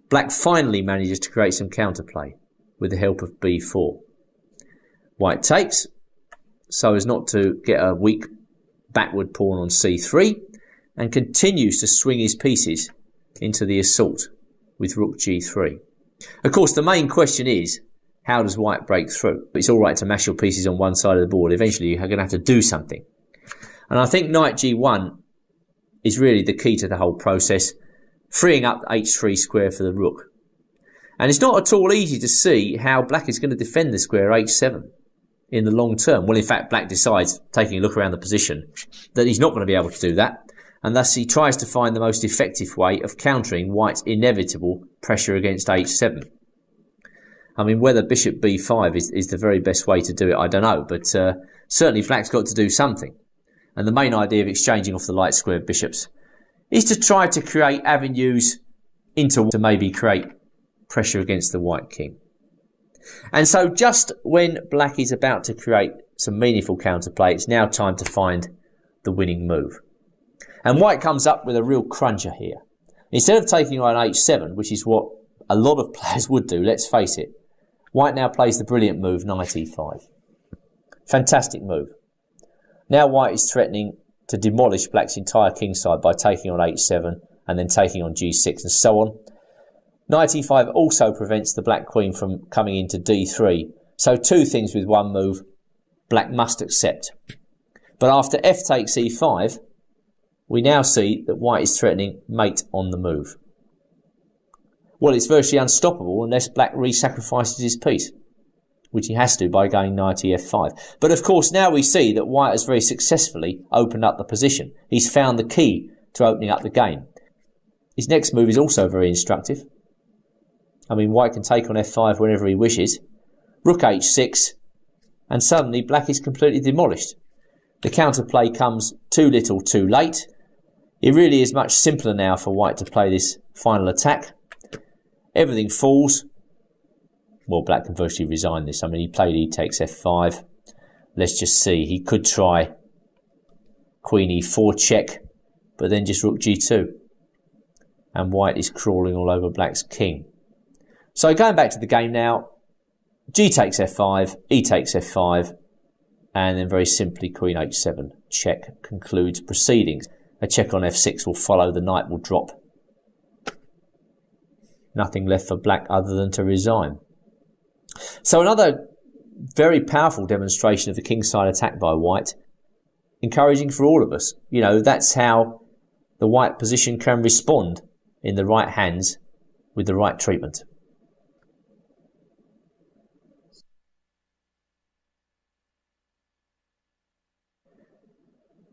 Speaker 1: Black finally manages to create some counterplay with the help of b4. White takes, so as not to get a weak backward pawn on c3, and continues to swing his pieces into the assault with rook g3. Of course, the main question is, how does white break through? It's all right to mash your pieces on one side of the board. Eventually, you're going to have to do something. And I think knight g1 is really the key to the whole process, freeing up h3 square for the rook. And it's not at all easy to see how black is going to defend the square h7 in the long term. Well, in fact, black decides, taking a look around the position, that he's not going to be able to do that. And thus he tries to find the most effective way of countering white's inevitable pressure against h7. I mean, whether bishop b5 is the very best way to do it, I don't know. But certainly black's got to do something. And the main idea of exchanging off the light square bishops is to try to create avenues to maybe create pressure against the white king. And so just when black is about to create some meaningful counterplay, it's now time to find the winning move. And white comes up with a real cruncher here. Instead of taking on h7, which is what a lot of players would do, let's face it, white now plays the brilliant move, knight e5. Fantastic move. Now white is threatening to demolish black's entire kingside by taking on h7 and then taking on g6 and so on. Knight e5 also prevents the black queen from coming into d3. So two things with one move, black must accept. But after f takes e5, we now see that white is threatening mate on the move. Well, it's virtually unstoppable unless black re-sacrifices his piece, which he has to by going knight ef5. But of course now we see that white has very successfully opened up the position. He's found the key to opening up the game. His next move is also very instructive. I mean, white can take on f5 whenever he wishes. Rook h6, and suddenly black is completely demolished. The counterplay comes too little too late. It really is much simpler now for white to play this final attack. Everything falls. Well, black can virtually resign this. I mean, he played e takes f5. Let's just see. He could try queen e4 check, but then just rook g2. And white is crawling all over black's king. So going back to the game now, g takes f5, e takes f5, and then very simply queen h7 check concludes proceedings. A check on f6 will follow, the knight will drop. Nothing left for black other than to resign. So another very powerful demonstration of the kingside attack by white, encouraging for all of us. You know, that's how the white position can respond in the right hands with the right treatment.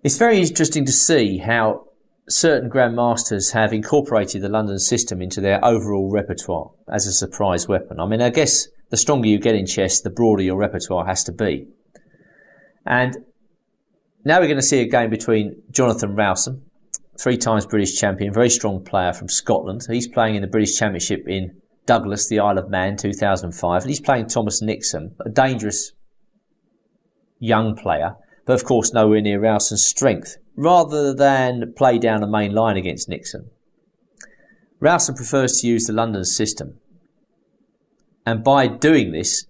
Speaker 1: It's very interesting to see how certain grandmasters have incorporated the London system into their overall repertoire as a surprise weapon. I mean, I guess the stronger you get in chess, the broader your repertoire has to be. And now we're going to see a game between Jonathan Rowson, 3 times British champion, very strong player from Scotland. He's playing in the British Championship in Douglas, the Isle of Man, 2005. And he's playing Thomas Nixon, a dangerous young player, but of course nowhere near Rowson's strength. Rather than play down the main line against Nixon, Rowson prefers to use the London system. And by doing this,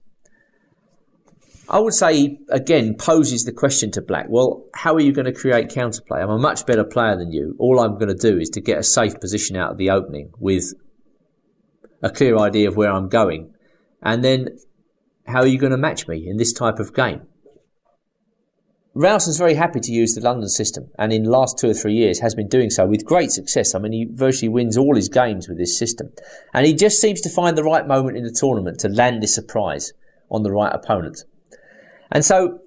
Speaker 1: I would say he, again, poses the question to black. Well, how are you going to create counterplay? I'm a much better player than you. All I'm going to do is to get a safe position out of the opening with a clear idea of where I'm going. And then how are you going to match me in this type of game? Rowson's very happy to use the London system, and in the last 2 or 3 years has been doing so with great success. I mean, he virtually wins all his games with this system. And he just seems to find the right moment in the tournament to land this surprise on the right opponent. And so,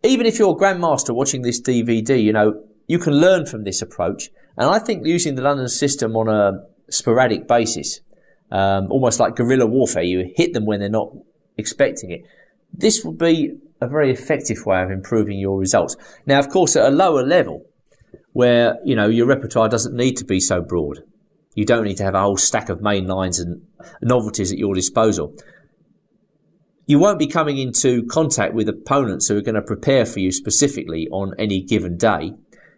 Speaker 1: even if you're a grandmaster watching this DVD, you know, you can learn from this approach. And I think using the London system on a sporadic basis, almost like guerrilla warfare, you hit them when they're not expecting it, this will be a very effective way of improving your results. Now, of course, at a lower level, where, you know, your repertoire doesn't need to be so broad. You don't need to have a whole stack of main lines and novelties at your disposal. You won't be coming into contact with opponents who are going to prepare for you specifically on any given day.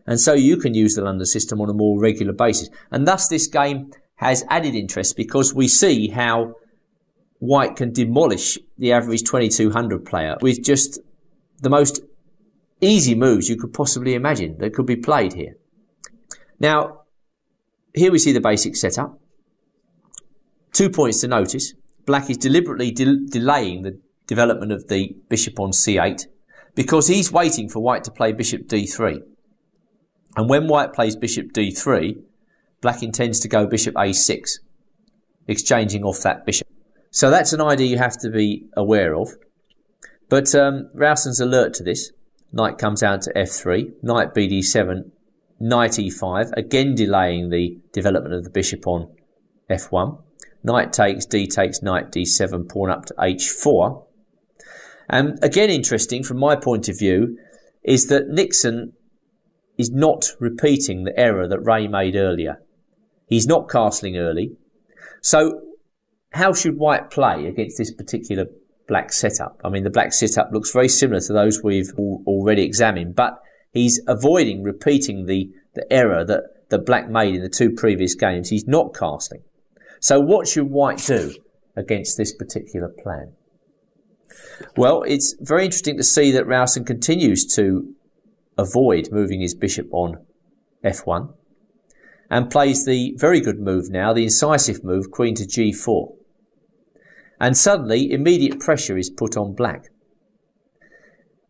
Speaker 1: And so you can use the London system on a more regular basis. And thus this game has added interest because we see how white can demolish the average 2200 player with just the most easy moves you could possibly imagine that could be played here. Now, here we see the basic setup. 2 points to notice. black is deliberately delaying the development of the bishop on c8 because he's waiting for white to play bishop d3. And when white plays bishop d3, black intends to go bishop a6, exchanging off that bishop. So that's an idea you have to be aware of. But Rowson's alert to this. Knight comes out to f3, knight bd7, knight e5, again delaying the development of the bishop on f1. Knight takes, d takes, knight d7, pawn up to h4. And again, interesting from my point of view is that Nixon is not repeating the error that Ray made earlier. He's not castling early. So how should white play against this particular black setup? I mean, the black setup looks very similar to those we've already examined, but he's avoiding repeating the error that black made in the two previous games. He's not casting. So what should white do against this particular plan? Well, it's very interesting to see that Rowson continues to avoid moving his bishop on f1 and plays the very good move now, the incisive move, queen to g4. And suddenly immediate pressure is put on black.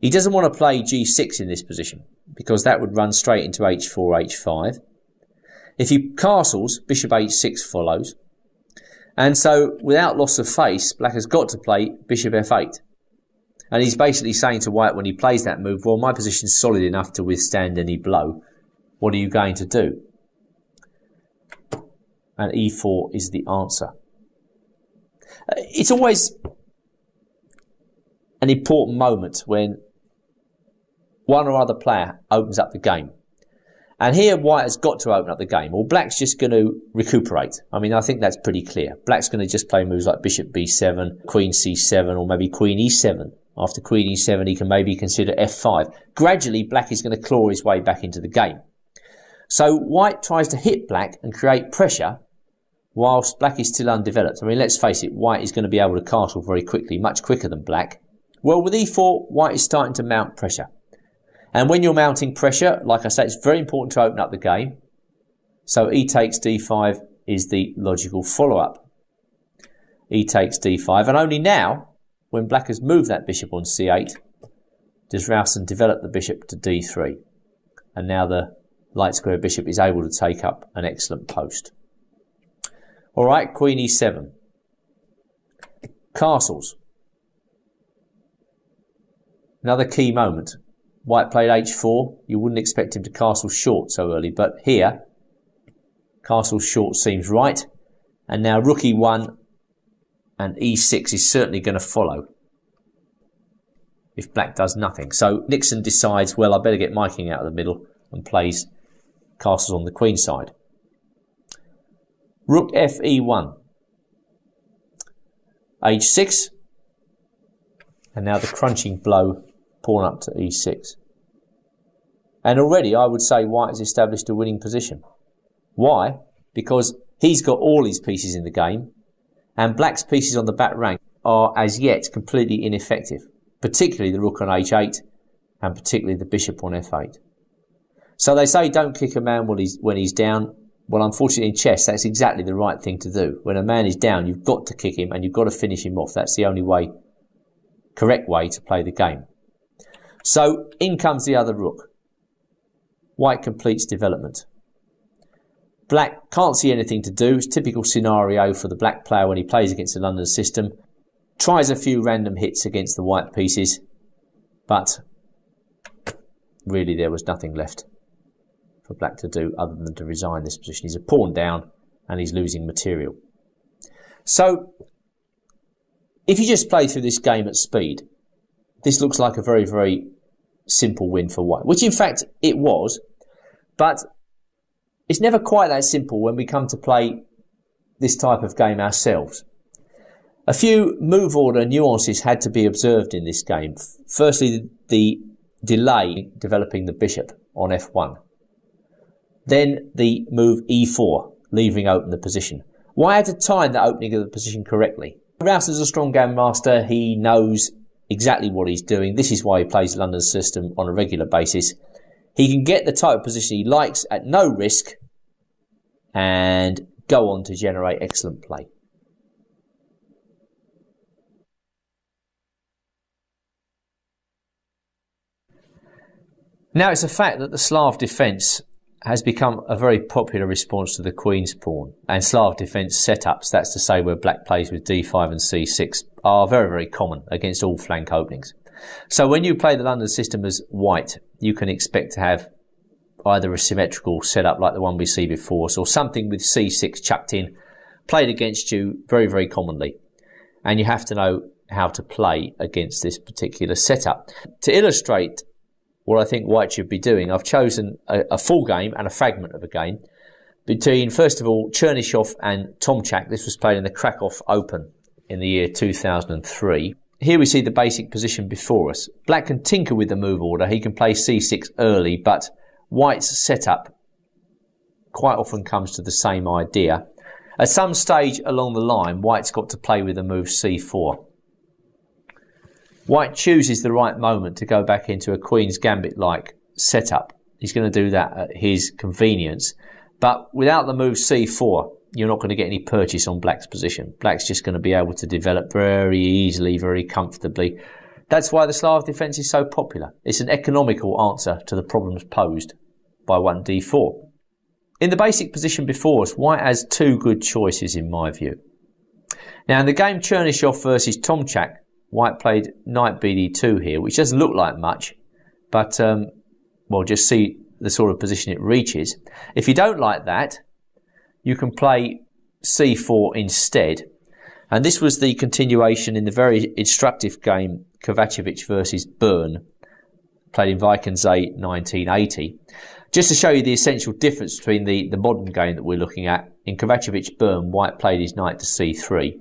Speaker 1: He doesn't want to play g6 in this position because that would run straight into h4, h5. If he castles, bishop h6 follows. And so without loss of face, black has got to play bishop f8. And he's basically saying to white when he plays that move, well, my position's solid enough to withstand any blow. What are you going to do? And e4 is the answer. It's always an important moment when one or other player opens up the game. And here white has got to open up the game, or black's just going to recuperate. I mean, I think that's pretty clear. Black's going to just play moves like bishop b7, queen c7, or maybe queen e7. After queen e7, he can maybe consider f5. Gradually, black is going to claw his way back into the game. So white tries to hit black and create pressure whilst black is still undeveloped. I mean, let's face it, white is going to be able to castle very quickly, much quicker than black. Well, with e4, white is starting to mount pressure. And when you're mounting pressure, like I say, it's very important to open up the game. So e takes d5 is the logical follow-up. E takes d5, and only now, when black has moved that bishop on c8, does Rowson develop the bishop to d3. And now the light square bishop is able to take up an excellent post. All right, queen e7. Castles. Another key moment. White played h4. You wouldn't expect him to castle short so early, but here, castle short seems right. And now rook e1 and e6 is certainly going to follow if black does nothing. So Nixon decides, well, I better get my king out of the middle and plays castles on the queen side. Rook f e1. h6. And now the crunching blow, pawn up to e6. And already I would say white has established a winning position. Why? Because he's got all his pieces in the game, and black's pieces on the back rank are as yet completely ineffective, particularly the rook on h8 and particularly the bishop on f8. So they say don't kick a man when he's down. Well, unfortunately in chess that's exactly the right thing to do. When a man is down, you've got to kick him and you've got to finish him off. That's the only way, correct way to play the game. So in comes the other rook. White completes development. Black can't see anything to do. It's a typical scenario for the black player when he plays against the London system. Tries a few random hits against the white pieces, but really there was nothing left for black to do other than to resign this position. He's a pawn down and he's losing material. So if you just play through this game at speed, this looks like a very, very simple win for white, which in fact it was, but it's never quite that simple when we come to play this type of game ourselves. A few move order nuances had to be observed in this game. Firstly, the delay developing the bishop on f1. Then the move e4, leaving open the position. Why had to time the opening of the position correctly? Rowson's a strong game master. He knows exactly what he's doing. This is why he plays the London system on a regular basis. He can get the type of position he likes at no risk and go on to generate excellent play. Now it's a fact that the Slav defence has become a very popular response to the Queen's pawn, and Slav defence setups, that's to say where black plays with d5 and c6, are very, very common against all flank openings. So when you play the London system as white, you can expect to have either a symmetrical setup like the one we see before us, or something with c6 chucked in, played against you very, very commonly. And you have to know how to play against this particular setup. To illustrate what I think white should be doing, I've chosen a full game and a fragment of a game between, first of all, Chernyshov and Tomczak. This was played in the Krakow Open in the year 2003. Here we see the basic position before us. Black can tinker with the move order. He can play c6 early, but white's setup quite often comes to the same idea. At some stage along the line, white's got to play with the move c4. White chooses the right moment to go back into a Queen's Gambit-like setup. He's going to do that at his convenience. But without the move c4, you're not going to get any purchase on black's position. Black's just going to be able to develop very easily, very comfortably. That's why the Slav defence is so popular. It's an economical answer to the problems posed by 1d4. In the basic position before us, white has two good choices in my view. Now in the game Chernyshov versus Tomczak, white played knight bd2 here, which doesn't look like much, but well, just see the sort of position it reaches. If you don't like that, you can play c4 instead. And this was the continuation in the very instructive game Kovacevic versus Byrne, played in Vikensay 1980. Just to show you the essential difference between the modern game that we're looking at, in Kovacevic Byrne, white played his knight to c3,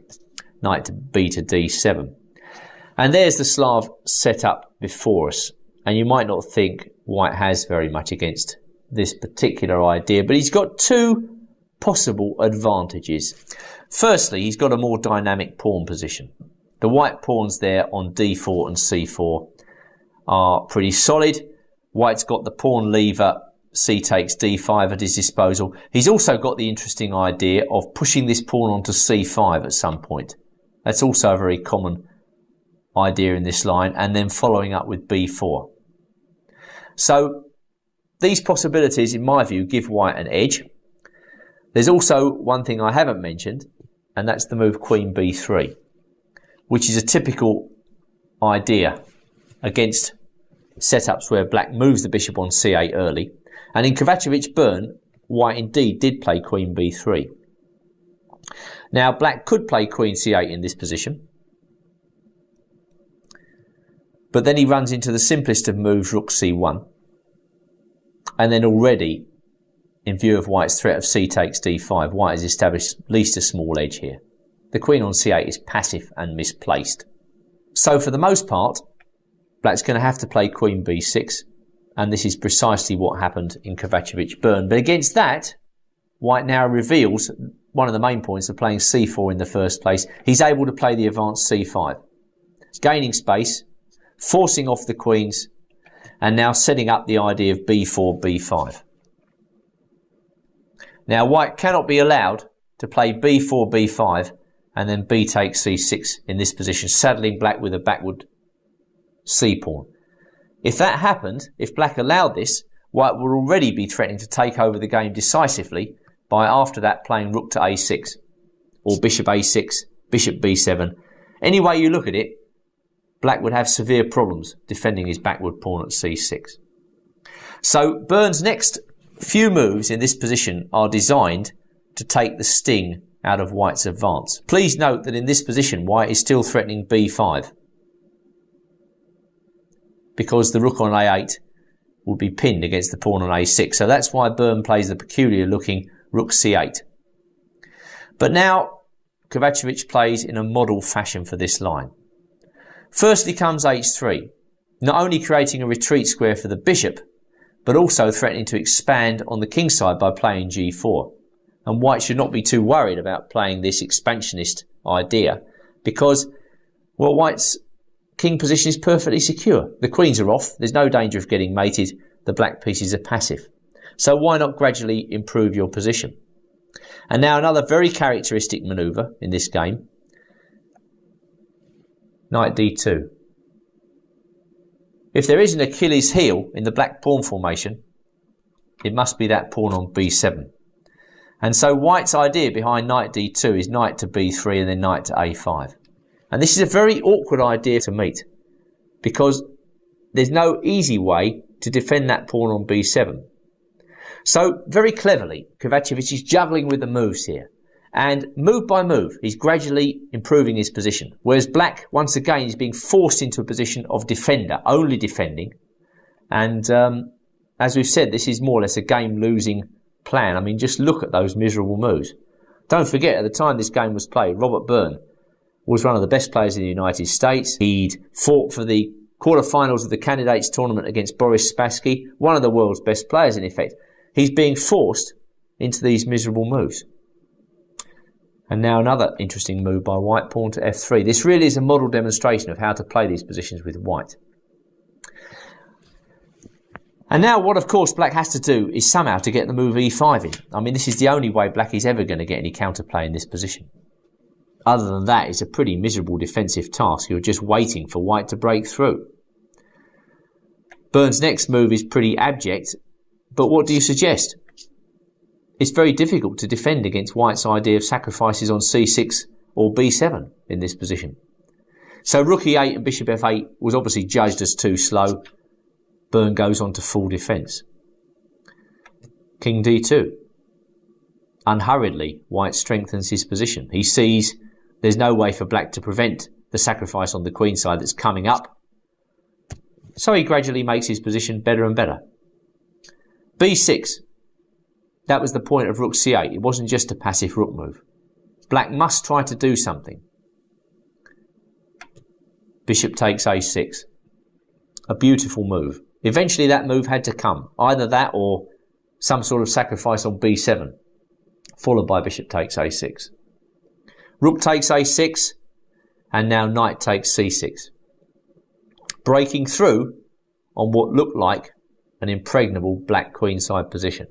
Speaker 1: knight to b to d7. And there's the Slav setup before us. And you might not think white has very much against this particular idea, but he's got two possible advantages. Firstly, he's got a more dynamic pawn position. The white pawns there on d4 and c4 are pretty solid. White's got the pawn lever, c takes d5 at his disposal. He's also got the interesting idea of pushing this pawn onto c5 at some point. That's also a very common idea in this line, and then following up with b4. So these possibilities, in my view, give white an edge. There's also one thing I haven't mentioned, and that's the move queen b3, which is a typical idea against setups where black moves the bishop on c8 early. And in Kovacevic Byrne, white indeed did play queen b3. Now black could play queen c8 in this position, but then he runs into the simplest of moves, rook c1. And then already, in view of white's threat of c takes d5, white has established at least a small edge here. The queen on c8 is passive and misplaced. So for the most part, black's going to have to play queen b6, and this is precisely what happened in Kovacevic Byrne. But against that, white now reveals one of the main points of playing c4 in the first place. He's able to play the advanced c5. It's gaining space, forcing off the queens, and now setting up the idea of b4, b5. Now white cannot be allowed to play b4, b5 and then b takes c6 in this position, saddling black with a backward c-pawn. If that happened, if black allowed this, white would already be threatening to take over the game decisively by after that playing rook to a6 or bishop a6, bishop b7. Any way you look at it, black would have severe problems defending his backward pawn at c6. So Byrne's next few moves in this position are designed to take the sting out of white's advance. Please note that in this position white is still threatening b5 because the rook on a8 will be pinned against the pawn on a6. So that's why Byrne plays the peculiar looking rook c8. But now Kovacevic plays in a model fashion for this line. Firstly comes h3, not only creating a retreat square for the bishop, but also threatening to expand on the king side by playing g4. And white should not be too worried about playing this expansionist idea because, well, white's king position is perfectly secure. The queens are off, there's no danger of getting mated, the black pieces are passive. So why not gradually improve your position? And now another very characteristic manoeuvre in this game, knight d2. If there is an Achilles heel in the black pawn formation, it must be that pawn on b7. And so white's idea behind knight d2 is knight to b3 and then knight to a5. And this is a very awkward idea to meet, because there's no easy way to defend that pawn on b7. So very cleverly, Kovacevic is juggling with the moves here. And move by move, he's gradually improving his position. Whereas black, once again, is being forced into a position of defender, only defending. And as we've said, this is more or less a game-losing plan. I mean, just look at those miserable moves. Don't forget, at the time this game was played, Robert Byrne was one of the best players in the United States. He'd fought for the quarterfinals of the Candidates Tournament against Boris Spassky, one of the world's best players in effect. He's being forced into these miserable moves. And now another interesting move by white, pawn to f3. This really is a model demonstration of how to play these positions with white. And now what, of course, black has to do is somehow to get the move e5 in. I mean, this is the only way black is ever going to get any counterplay in this position. Other than that, it's a pretty miserable defensive task. You're just waiting for white to break through. Byrne's next move is pretty abject, but what do you suggest? It's very difficult to defend against white's idea of sacrifices on c6 or b7 in this position. So rook e8 and bishop f8 was obviously judged as too slow. Byrne goes on to full defence. King d2. Unhurriedly, white strengthens his position. He sees there's no way for black to prevent the sacrifice on the queen side that's coming up. So he gradually makes his position better and better. b6. That was the point of rook c8. It wasn't just a passive rook move. Black must try to do something. Bishop takes a6. A beautiful move. Eventually that move had to come. Either that or some sort of sacrifice on b7, followed by bishop takes a6. Rook takes a6, and now knight takes c6. Breaking through on what looked like an impregnable black queenside position.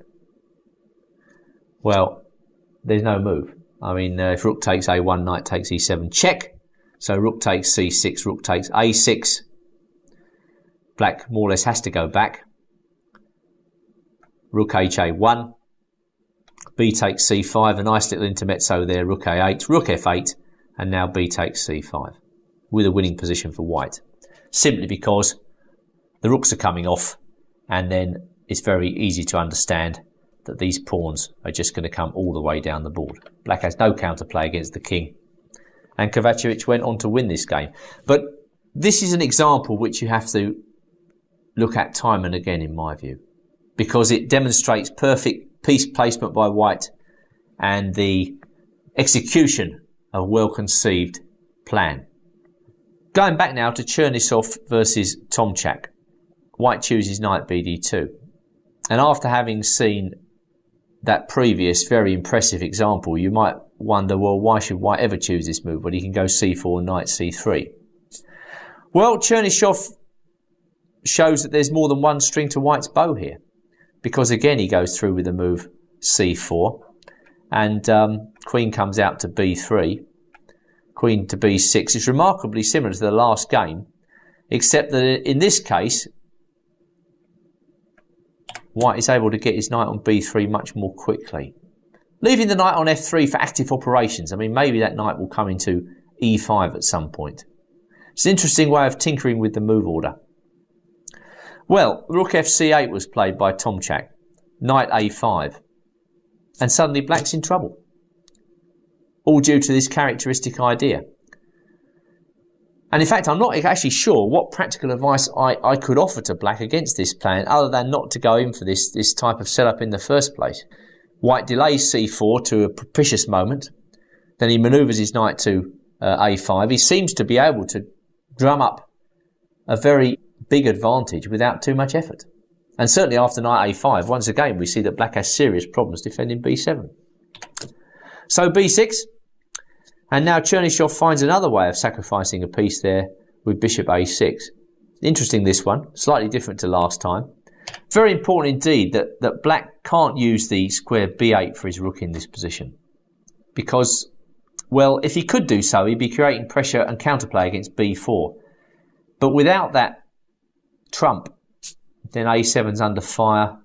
Speaker 1: Well, there's no move. I mean, if rook takes a1, knight takes e7, check. So rook takes c6, rook takes a6. Black more or less has to go back. Rook ha1. B takes c5, a nice little intermezzo there, rook a8, rook f8, and now b takes c5, with a winning position for white. Simply because the rooks are coming off, and then it's very easy to understand that these pawns are just going to come all the way down the board. Black has no counterplay against the king, and Kovacevic went on to win this game. But this is an example which you have to look at time and again, in my view, because it demonstrates perfect piece placement by white and the execution of a well-conceived plan. Going back now to Chernyshov versus Tomczak. White chooses knight bd2. And after having seen that previous very impressive example, you might wonder, well, why should white ever choose this move when he can go c4, knight c3? Well, Chernyshov shows that there's more than one string to white's bow here, because again he goes through with the move c4, and queen comes out to b3, queen to b6. It's remarkably similar to the last game, except that in this case white is able to get his knight on b3 much more quickly, leaving the knight on f3 for active operations. I mean, maybe that knight will come into e5 at some point. It's an interesting way of tinkering with the move order. Well, rook fc8 was played by Tomczak, knight a5, and suddenly black's in trouble. All due to this characteristic idea. And in fact, I'm not actually sure what practical advice I could offer to black against this plan, other than not to go in for this type of setup in the first place. White delays c4 to a propitious moment. Then he manoeuvres his knight to a5. He seems to be able to drum up a very big advantage without too much effort. And certainly after knight a5, once again, we see that black has serious problems defending b7. So b6. And now Chernyshov finds another way of sacrificing a piece there with bishop a6. Interesting, this one. Slightly different to last time. Very important indeed that black can't use the square b8 for his rook in this position. Because, well, if he could do so, he'd be creating pressure and counterplay against b4. But without that trump. Then a7's under fire.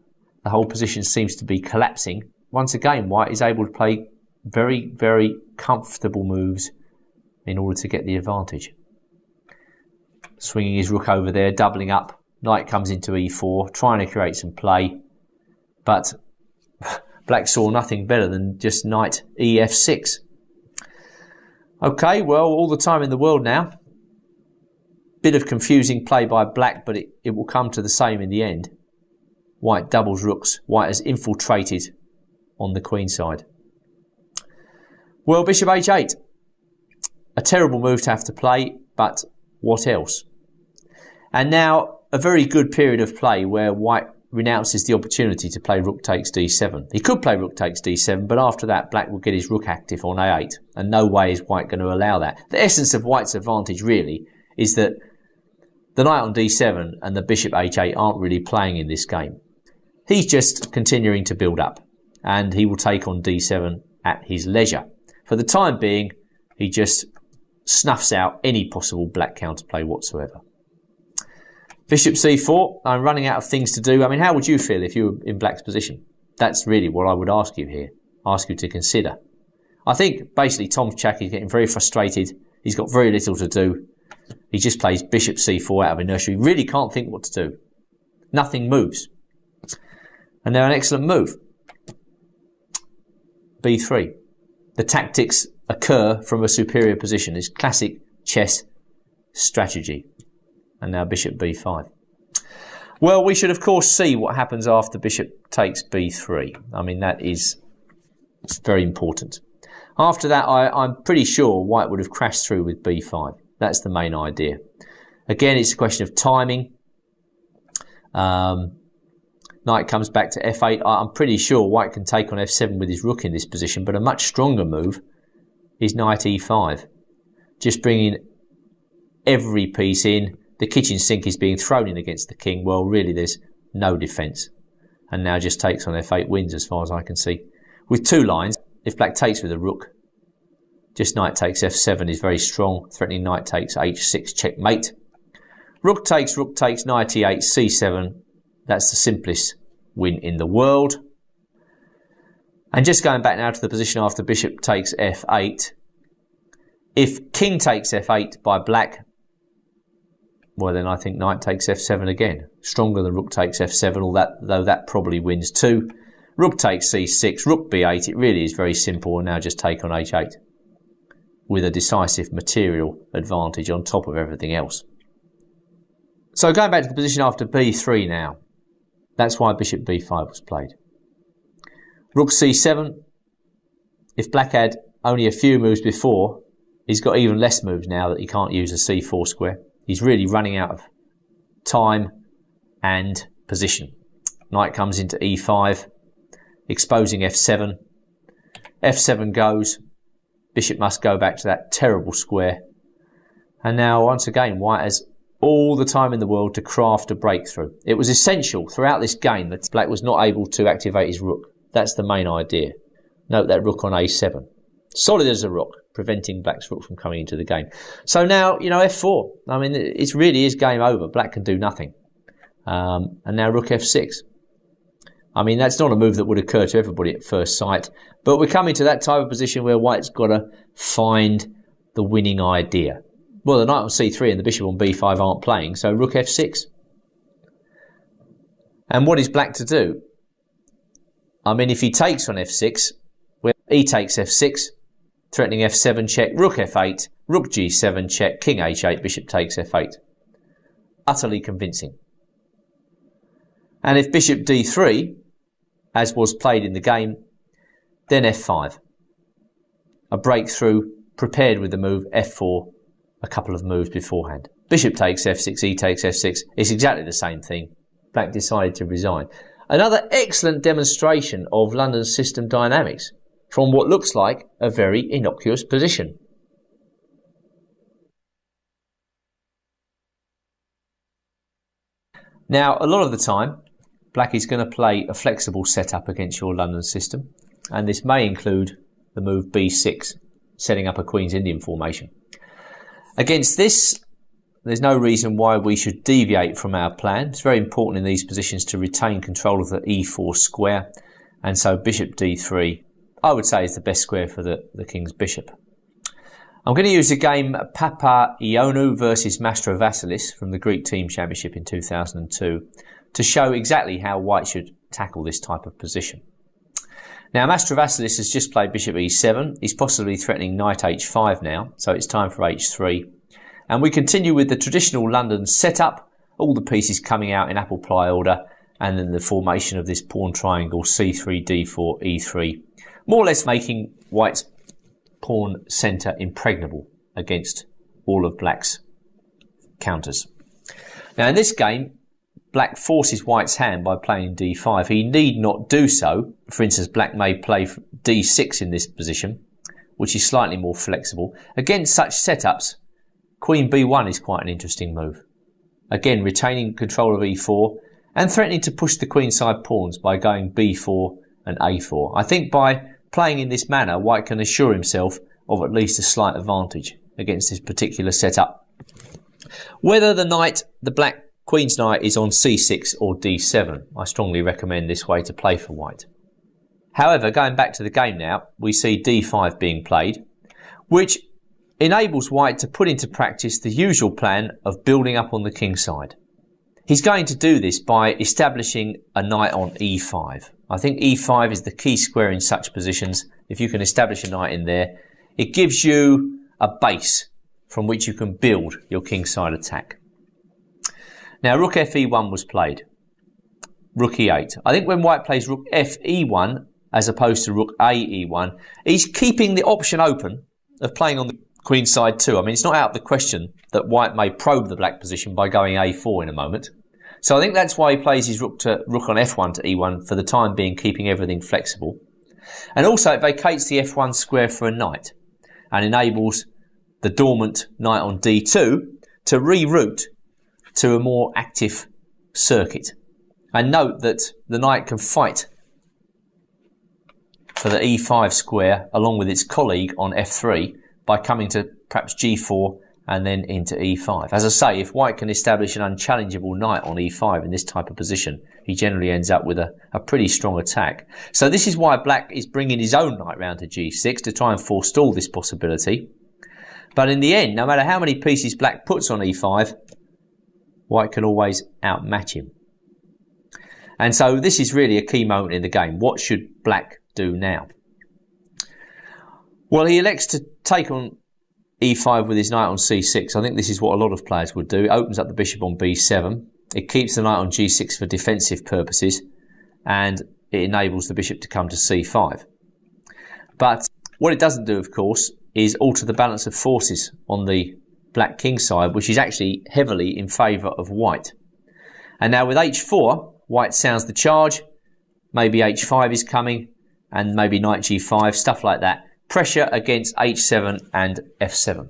Speaker 1: The whole position seems to be collapsing. Once again, white is able to play very, very comfortable moves in order to get the advantage. Swinging his rook over there, doubling up. Knight comes into e4, trying to create some play. But black saw nothing better than just knight ef6. Okay, well, all the time in the world now. Bit of confusing play by black, but it will come to the same in the end. White doubles rooks. White has infiltrated on the queen side. Well, bishop h8. A terrible move to have to play, but what else? And now a very good period of play where white renounces the opportunity to play rook takes d7. He could play rook takes d7, but after that black will get his rook active on a8, and no way is white going to allow that. The essence of white's advantage really is that the knight on d7 and the bishop h8 aren't really playing in this game. He's just continuing to build up, and he will take on d7 at his leisure. For the time being, he just snuffs out any possible black counterplay whatsoever. Bishop c4, I'm running out of things to do. I mean, how would you feel if you were in black's position? That's really what I would ask you here, ask you to consider. I think basically Tom Chack is getting very frustrated. He's got very little to do. He just plays bishop c4 out of inertia. He really can't think what to do. Nothing moves. And now an excellent move. b3. The tactics occur from a superior position. It's classic chess strategy. And now bishop b5. Well, we should of course see what happens after bishop takes b3. I mean, that is very important. After that, I'm pretty sure white would have crashed through with b5. That's the main idea. Again, it's a question of timing. Knight comes back to f8. I'm pretty sure white can take on f7 with his rook in this position, but a much stronger move is knight e5. Just bringing every piece in. The kitchen sink is being thrown in against the king. Well, really, there's no defence. And now just takes on f8 wins as far as I can see. With two lines, if black takes with a rook, just knight takes f7 is very strong, threatening knight takes h6 checkmate. Rook takes, knight e8, c7. That's the simplest win in the world. And just going back now to the position after bishop takes f8. If king takes f8 by black, well then I think knight takes f7 again. Stronger than rook takes f7, though that probably wins too. Rook takes c6, rook b8. It really is very simple, and now just take on h8 with a decisive material advantage on top of everything else. So going back to the position after b3 now. That's why bishop b5 was played. Rook c7. If black had only a few moves before, he's got even less moves now that he can't use a c4 square. He's really running out of time and position. Knight comes into e5, exposing f7. f7 goes. Bishop must go back to that terrible square. And now, once again, white has all the time in the world to craft a breakthrough. It was essential throughout this game that black was not able to activate his rook. That's the main idea. Note that rook on a7. Solid as a rook, preventing black's rook from coming into the game. So now, you know, f4. I mean, it really is game over. Black can do nothing. And now rook f6. I mean, that's not a move that would occur to everybody at first sight. But we're coming to that type of position where white's got to find the winning idea. Well, the knight on c3 and the bishop on b5 aren't playing, so rook f6. And what is black to do? I mean, if he takes on f6, where he takes f6, threatening f7 check, rook f8, rook g7 check, king h8, bishop takes f8. Utterly convincing. And if bishop d3, as was played in the game, then f5. A breakthrough prepared with the move f4 a couple of moves beforehand. Bishop takes f6, e takes f6. It's exactly the same thing. Black decided to resign. Another excellent demonstration of London's system dynamics from what looks like a very innocuous position. Now, a lot of the time, black is going to play a flexible setup against your London system, and this may include the move b6, setting up a Queen's Indian formation. Against this, there's no reason why we should deviate from our plan. It's very important in these positions to retain control of the e4 square, and so bishop d3, I would say, is the best square for the king's bishop. I'm going to use the game Papaioannou versus Mastro Vassilis from the Greek Team Championship in 2002 to show exactly how white should tackle this type of position. Now, Mastro Vassilis has just played bishop e7. He's possibly threatening knight h5 now, so it's time for h3. And we continue with the traditional London setup, all the pieces coming out in apple pie order, and then the formation of this pawn triangle c3, d4, e3, more or less making white's pawn centre impregnable against all of black's counters. Now in this game, black forces white's hand by playing d5. He need not do so. For instance, black may play d6 in this position, which is slightly more flexible. Against such setups, queen b1 is quite an interesting move. Again, retaining control of e4 and threatening to push the queenside pawns by going b4 and a4. I think by playing in this manner, white can assure himself of at least a slight advantage against this particular setup. Whether the black queen's knight is on c6 or d7, I strongly recommend this way to play for white. However, going back to the game now, we see d5 being played, which enables white to put into practice the usual plan of building up on the king's side. He's going to do this by establishing a knight on e5. I think e5 is the key square in such positions. If you can establish a knight in there, it gives you a base from which you can build your kingside attack. Now, rook fe1 was played. Rook e8. I think when white plays rook fe1 as opposed to rook ae1, he's keeping the option open of playing on the queen side too. I mean, it's not out of the question that white may probe the black position by going a4 in a moment. So I think that's why he plays his rook on f1 to e1 for the time being, keeping everything flexible. And also it vacates the f1 square for a knight and enables the dormant knight on d2 to reroute to a more active circuit. And note that the knight can fight for the e5 square along with its colleague on f3 by coming to perhaps g4 and then into e5. As I say, if white can establish an unchallengeable knight on e5 in this type of position, he generally ends up with a pretty strong attack. So this is why black is bringing his own knight round to g6 to try and forestall this possibility. But in the end, no matter how many pieces black puts on e5, white can always outmatch him. And so this is really a key moment in the game. What should black do now? Well, he elects to take on e5 with his knight on c6. I think this is what a lot of players would do. It opens up the bishop on b7. It keeps the knight on g6 for defensive purposes, and it enables the bishop to come to c5. But what it doesn't do, of course, is alter the balance of forces on the black king side, which is actually heavily in favour of white. And now with h4, white sounds the charge. Maybe h5 is coming, and maybe knight g5, stuff like that. Pressure against h7 and f7.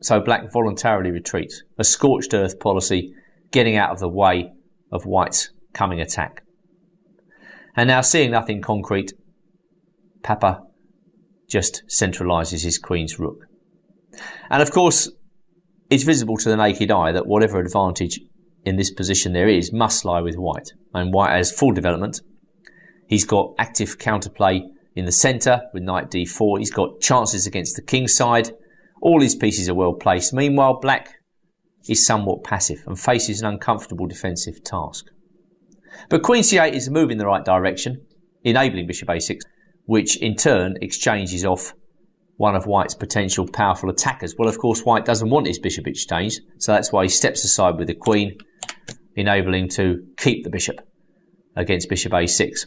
Speaker 1: So black voluntarily retreats. A scorched earth policy, getting out of the way of white's coming attack. And now, seeing nothing concrete, Papa just centralises his queen's rook. And of course, it's visible to the naked eye that whatever advantage in this position there is must lie with white. And white has full development. He's got active counterplay in the centre with knight d4. He's got chances against the king side. All his pieces are well placed. Meanwhile, black is somewhat passive and faces an uncomfortable defensive task. But queen c8 is a move in the right direction, enabling bishop a6, which in turn exchanges off one of white's potential powerful attackers. Well, of course, white doesn't want his bishop exchanged, so that's why he steps aside with the queen, enabling to keep the bishop against bishop a6.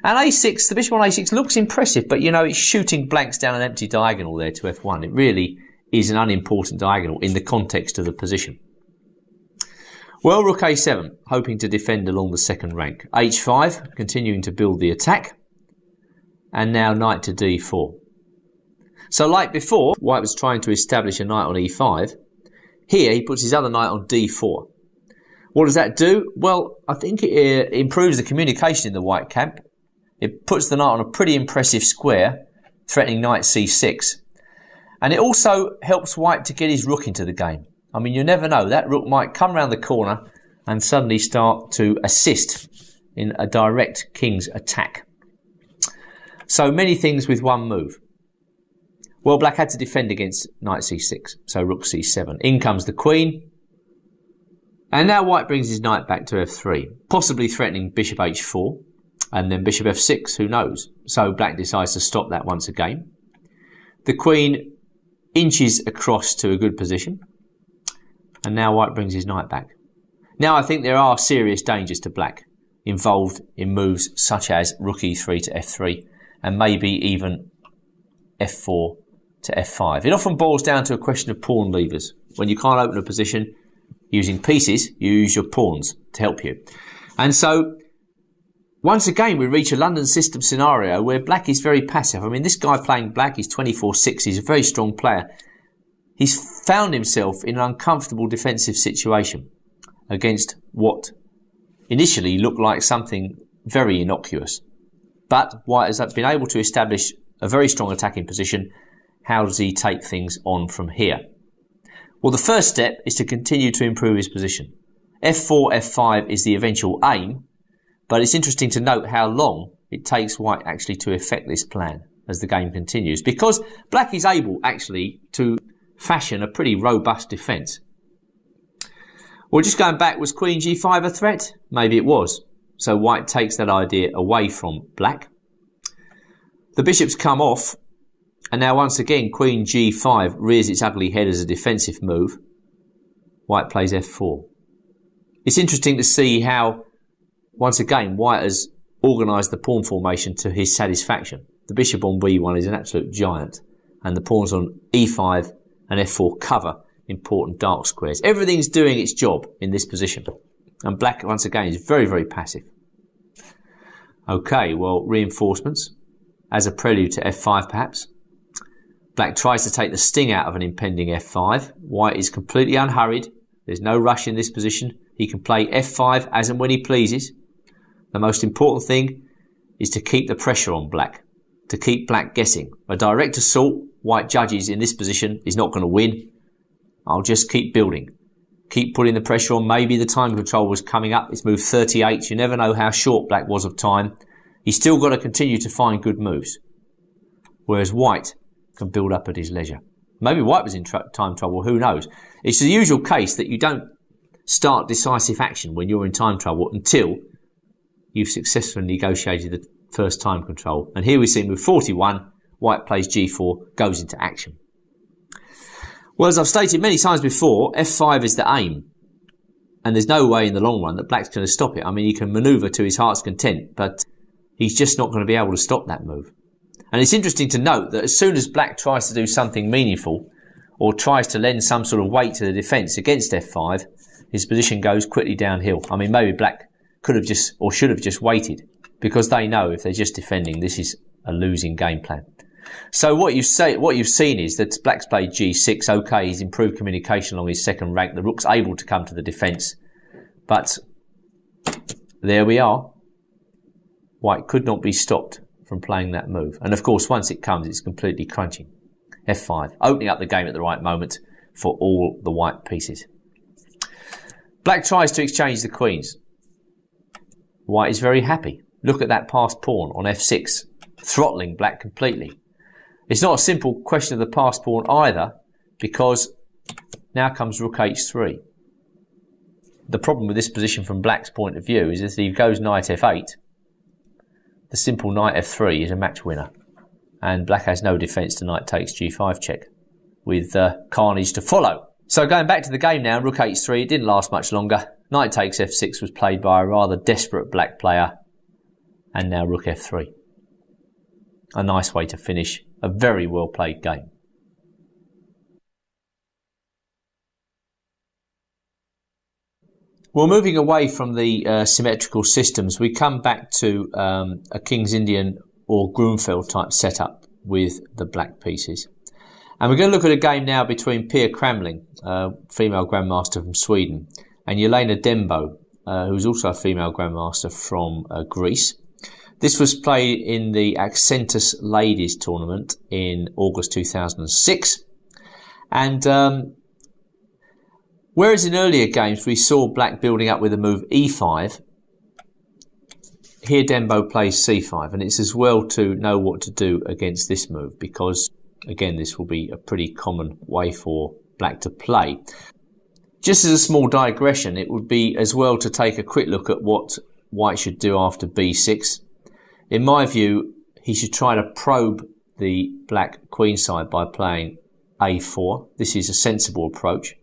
Speaker 1: And a6, the bishop on a6 looks impressive, but you know, it's shooting blanks down an empty diagonal there to f1. It really is an unimportant diagonal in the context of the position. Well, rook a7, hoping to defend along the second rank. h5, continuing to build the attack. And now knight to d4. So like before, white was trying to establish a knight on e5. Here, he puts his other knight on d4. What does that do? Well, I think it improves the communication in the white camp. It puts the knight on a pretty impressive square, threatening knight c6. And it also helps white to get his rook into the game. I mean, you never know. That rook might come round the corner and suddenly start to assist in a direct king's attack. So many things with one move. Well, black had to defend against knight c6, so rook c7. In comes the queen. And now white brings his knight back to f3, possibly threatening bishop h4, and then bishop f6, who knows? So black decides to stop that once again. The queen inches across to a good position, and now white brings his knight back. Now I think there are serious dangers to black involved in moves such as rook e3 to f3, and maybe even f4 to f5. It often boils down to a question of pawn levers. When you can't open a position using pieces, you use your pawns to help you. And so, once again, we reach a London system scenario where black is very passive. I mean, this guy playing black, he's 24-6, he's a very strong player. He's found himself in an uncomfortable defensive situation against what initially looked like something very innocuous. But white has been able to establish a very strong attacking position. How does he take things on from here? Well, the first step is to continue to improve his position. f4, f5 is the eventual aim, but it's interesting to note how long it takes white actually to effect this plan as the game continues, because black is able actually to fashion a pretty robust defence. Well, just going back, was queen g5 a threat? Maybe it was. So white takes that idea away from black. The bishops come off, and now once again queen g5 rears its ugly head as a defensive move. White plays f4. It's interesting to see how, once again, white has organised the pawn formation to his satisfaction. The bishop on b1 is an absolute giant, and the pawns on e5 and f4 cover important dark squares. Everything's doing its job in this position, and black once again is very, very passive. Okay, well, reinforcements as a prelude to f5 perhaps. Black tries to take the sting out of an impending f5. White is completely unhurried. There's no rush in this position. He can play f5 as and when he pleases. The most important thing is to keep the pressure on black, to keep black guessing. A direct assault, white judges in this position, is not going to win. I'll just keep building. Keep putting the pressure on. Maybe the time control was coming up. It's moved 38. You never know how short black was of time. He's still got to continue to find good moves. Whereas white can build up at his leisure. Maybe white was in time trouble. Who knows? It's the usual case that you don't start decisive action when you're in time trouble until you've successfully negotiated the first time control. And here we see move 41. White plays g4, goes into action. Well, as I've stated many times before, f5 is the aim. And there's no way in the long run that black's going to stop it. I mean, he can manoeuvre to his heart's content, but he's just not going to be able to stop that move. And it's interesting to note that as soon as black tries to do something meaningful, or tries to lend some sort of weight to the defence against f5, his position goes quickly downhill. I mean, maybe black could have just, or should have just waited, because they know if they're just defending, this is a losing game plan. So what you've seen is that black's played g6. Okay, he's improved communication along his second rank. The rook's able to come to the defence. But there we are. White could not be stopped from playing that move. And of course, once it comes, it's completely crunching. f5, opening up the game at the right moment for all the white pieces. Black tries to exchange the queens. White is very happy. Look at that passed pawn on f6, throttling black completely. It's not a simple question of the passed pawn either, because now comes rook h3. The problem with this position from black's point of view is that if he goes knight f8, the simple knight f3 is a match winner. And black has no defence to knight takes g5 check, with carnage to follow. So going back to the game now, rook h3, it didn't last much longer. Knight takes f6 was played by a rather desperate black player. And now rook f3. A nice way to finish a very well played game. Well, moving away from the symmetrical systems, we come back to a King's Indian or Grunfeld type setup with the black pieces. And we're going to look at a game now between Pia Kramling, female grandmaster from Sweden, and Jelena Dembo, who's also a female grandmaster from Greece. This was played in the Accentus Ladies Tournament in August 2006. And whereas in earlier games we saw black building up with the move e5, here Dembo plays c5, and it's as well to know what to do against this move, because again this will be a pretty common way for black to play. Just as a small digression, it would be as well to take a quick look at what white should do after b6. In my view, he should try to probe the black queen side by playing a4. This is a sensible approach.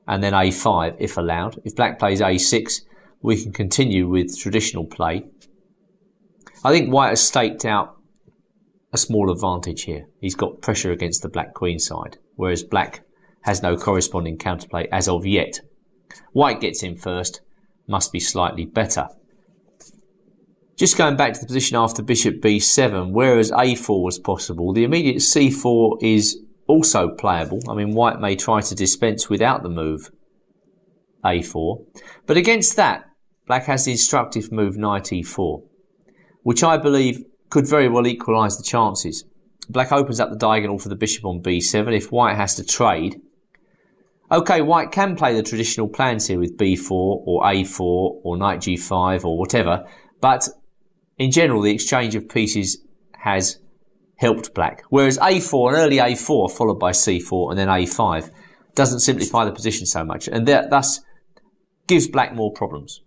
Speaker 1: And then a5 if allowed. If black plays a6, we can continue with traditional play. I think white has staked out a small advantage here. He's got pressure against the black queen side, whereas black has no corresponding counterplay as of yet. White gets in first, must be slightly better. Just going back to the position after bishop b7, whereas a4 was possible, the immediate c4 is also playable. I mean, white may try to dispense without the move a4, but against that, black has the instructive move knight e4, which I believe could very well equalise the chances. Black opens up the diagonal for the bishop on b7 if white has to trade. Okay, white can play the traditional plans here with b4 or a4 or knight g5 or whatever, but in general the exchange of pieces has helped black. Whereas a4, an early a4 followed by c4 and then a5 doesn't simplify the position so much, and that thus gives black more problems.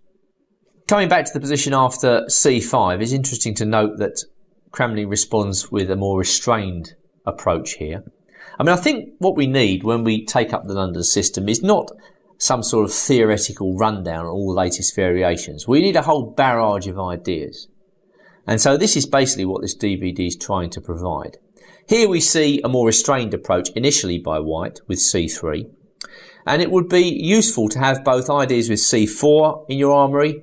Speaker 1: Coming back to the position after c5, it's interesting to note that Kramling responds with a more restrained approach here. I mean, I think what we need when we take up the London system is not some sort of theoretical rundown on all the latest variations. We need a whole barrage of ideas. And so this is basically what this DVD is trying to provide. Here we see a more restrained approach initially by white with c3. And it would be useful to have both ideas with c4 in your armoury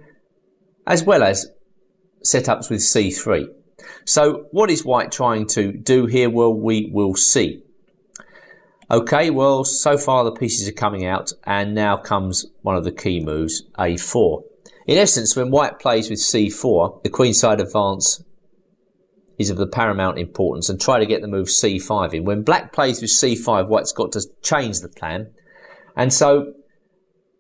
Speaker 1: as well as setups with c3. So what is white trying to do here? Well, we will see. Okay, well, so far the pieces are coming out, and now comes one of the key moves, a4. In essence, when white plays with c4, the queenside advance is of the paramount importance, and try to get the move c5 in. When black plays with c5, white's got to change the plan. And so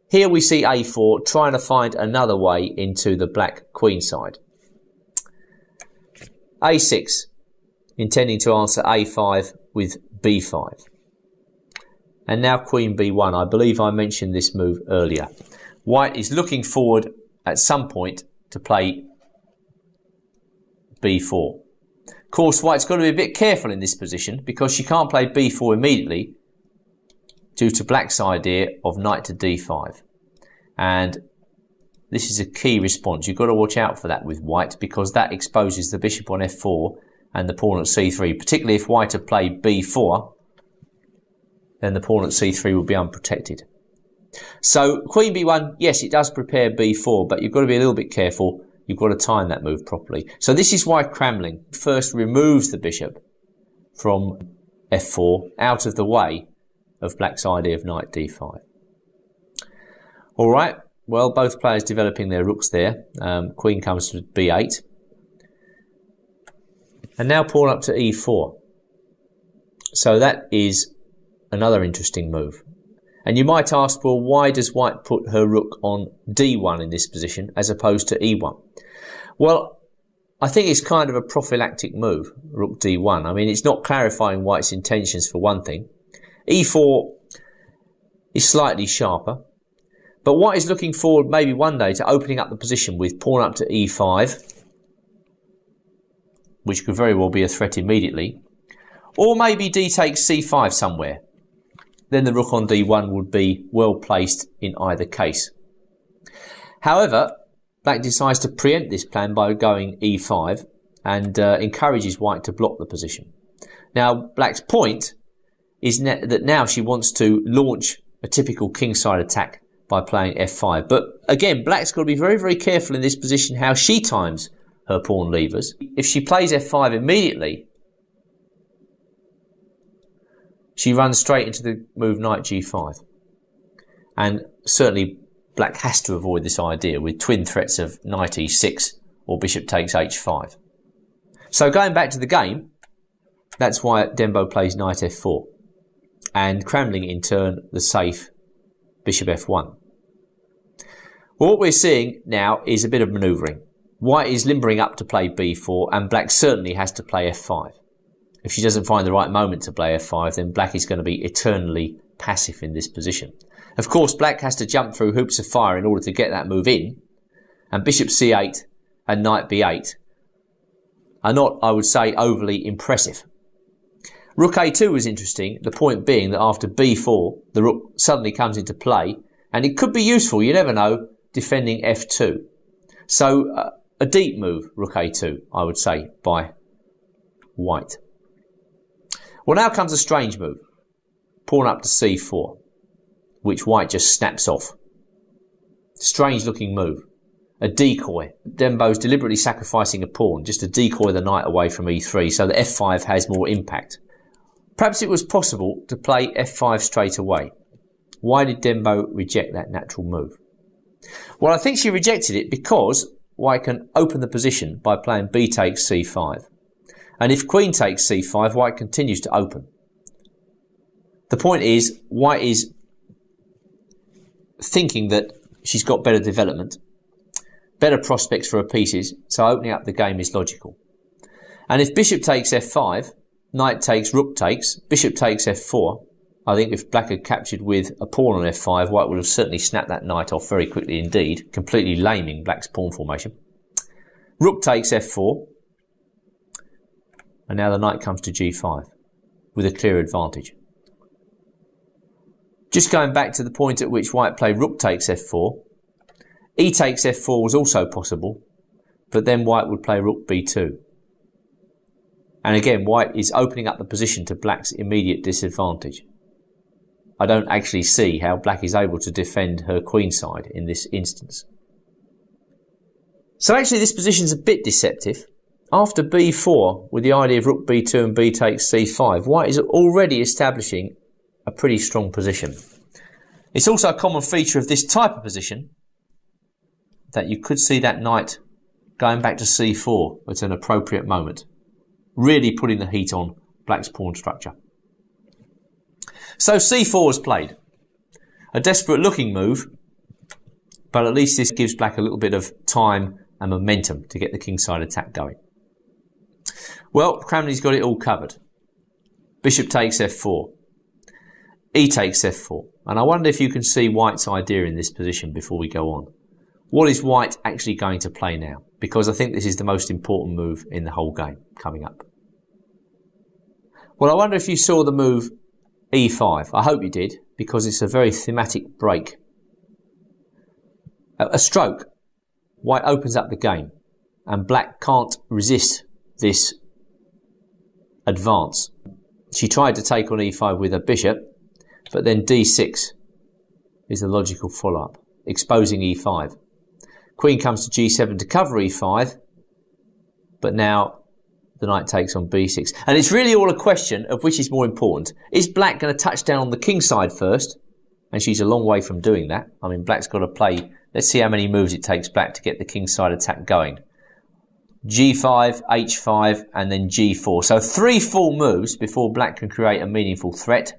Speaker 1: here we see a4 trying to find another way into the black queenside. a6, intending to answer a5 with b5. And now queen b1. I believe I mentioned this move earlier. White is looking forward at some point to play b4. Of course, white's got to be a bit careful in this position because she can't play b4 immediately due to black's idea of knight to d5. And this is a key response. You've got to watch out for that with white because that exposes the bishop on f4 and the pawn at c3, particularly if white had played b4. Then the pawn at c3 will be unprotected. So queen b1, yes, it does prepare b4, but you've got to be a little bit careful. You've got to time that move properly. So this is why Kramling first removes the bishop from f4 out of the way of black's idea of knight d5. All right, well, both players developing their rooks there. Queen comes to b8. And now pawn up to e4. So that is another interesting move. And you might ask, well, why does white put her rook on d1 in this position as opposed to e1? Well, I think it's kind of a prophylactic move, rook d1. I mean, it's not clarifying white's intentions for one thing. e4 is slightly sharper. But white is looking forward maybe one day to opening up the position with pawn up to e5, which could very well be a threat immediately. Or maybe d takes c5 somewhere. Then the rook on d1 would be well placed in either case. However, black decides to preempt this plan by going e5 and encourages white to block the position. Now, black's point is that now she wants to launch a typical kingside attack by playing f5. But again, black's got to be very, very careful in this position how she times her pawn levers. If she plays f5 immediately, she runs straight into the move knight g5. And certainly black has to avoid this idea with twin threats of knight e6 or bishop takes h5. So going back to the game, that's why Dembo plays knight f4. and crumbling in turn the safe bishop f1. Well, what we're seeing now is a bit of manoeuvring. White is limbering up to play b4, and black certainly has to play f5. If she doesn't find the right moment to play f5, then black is going to be eternally passive in this position. Of course, black has to jump through hoops of fire in order to get that move in, and bishop c8 and knight b8 are not, I would say, overly impressive. Rook a2 was interesting, the point being that after b4, the rook suddenly comes into play, and it could be useful, you never know, defending f2. So a deep move, rook a2, I would say, by white. Well, now comes a strange move. Pawn up to c4, which white just snaps off. Strange looking move. A decoy. Dembo's deliberately sacrificing a pawn just to decoy the knight away from e3 so that f5 has more impact. Perhaps it was possible to play f5 straight away. Why did Dembo reject that natural move? Well, I think she rejected it because white can open the position by playing b takes c5. And if queen takes c5, white continues to open. The point is, white is thinking that she's got better development, better prospects for her pieces, so opening up the game is logical. And if bishop takes f5, knight takes, rook takes, bishop takes f4, I think if black had captured with a pawn on f5, white would have certainly snapped that knight off very quickly indeed, completely laming black's pawn formation. Rook takes f4, and now the knight comes to g5 with a clear advantage. Just going back to the point at which white played rook takes f4, e takes f4 was also possible, but then white would play rook b2. And again, white is opening up the position to black's immediate disadvantage. I don't actually see how black is able to defend her queenside in this instance. So actually this position is a bit deceptive. After b4, with the idea of rook b2 and b takes c5, white is already establishing a pretty strong position. It's also a common feature of this type of position that you could see that knight going back to c4 at an appropriate moment, really putting the heat on black's pawn structure. So c4 is played. A desperate looking move, but at least this gives black a little bit of time and momentum to get the kingside attack going. Well, Cramley's got it all covered. Bishop takes f4. E takes f4. And I wonder if you can see white's idea in this position before we go on. What is white actually going to play now? Because I think this is the most important move in the whole game coming up. Well, I wonder if you saw the move e5. I hope you did, because it's a very thematic break. A stroke. White opens up the game, and black can't resist this advance. She tried to take on e5 with her bishop, but then d6 is the logical follow-up, exposing e5. Queen comes to g7 to cover e5, but now the knight takes on b6. And it's really all a question of which is more important. Is black going to touch down on the king side first? And she's a long way from doing that. I mean, black's got to play. Let's see how many moves it takes black to get the king side attack going. g5, h5, and then g4. So 3 full moves before black can create a meaningful threat.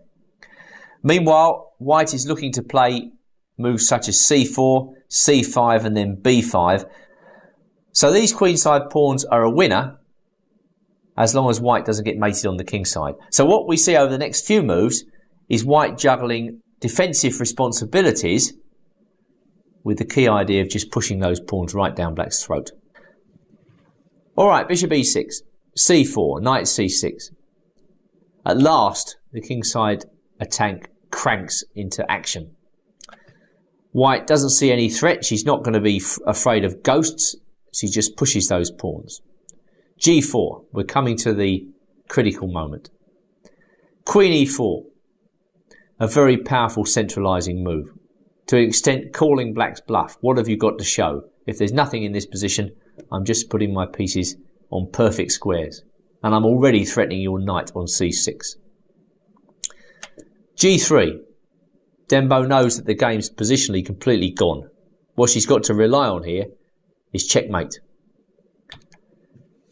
Speaker 1: Meanwhile, white is looking to play moves such as c4, c5, and then b5. So these queenside pawns are a winner as long as white doesn't get mated on the king side. So what we see over the next few moves is white juggling defensive responsibilities with the key idea of just pushing those pawns right down black's throat. Alright, bishop e6, c4, knight c6. At last, the kingside attack cranks into action. White doesn't see any threat. She's not going to be afraid of ghosts. She just pushes those pawns. g4, we're coming to the critical moment. Queen e4, a very powerful centralising move. To an extent, calling black's bluff. What have you got to show? If there's nothing in this position, I'm just putting my pieces on perfect squares. And I'm already threatening your knight on c6. g3. Dembo knows that the game's positionally completely gone. What she's got to rely on here is checkmate.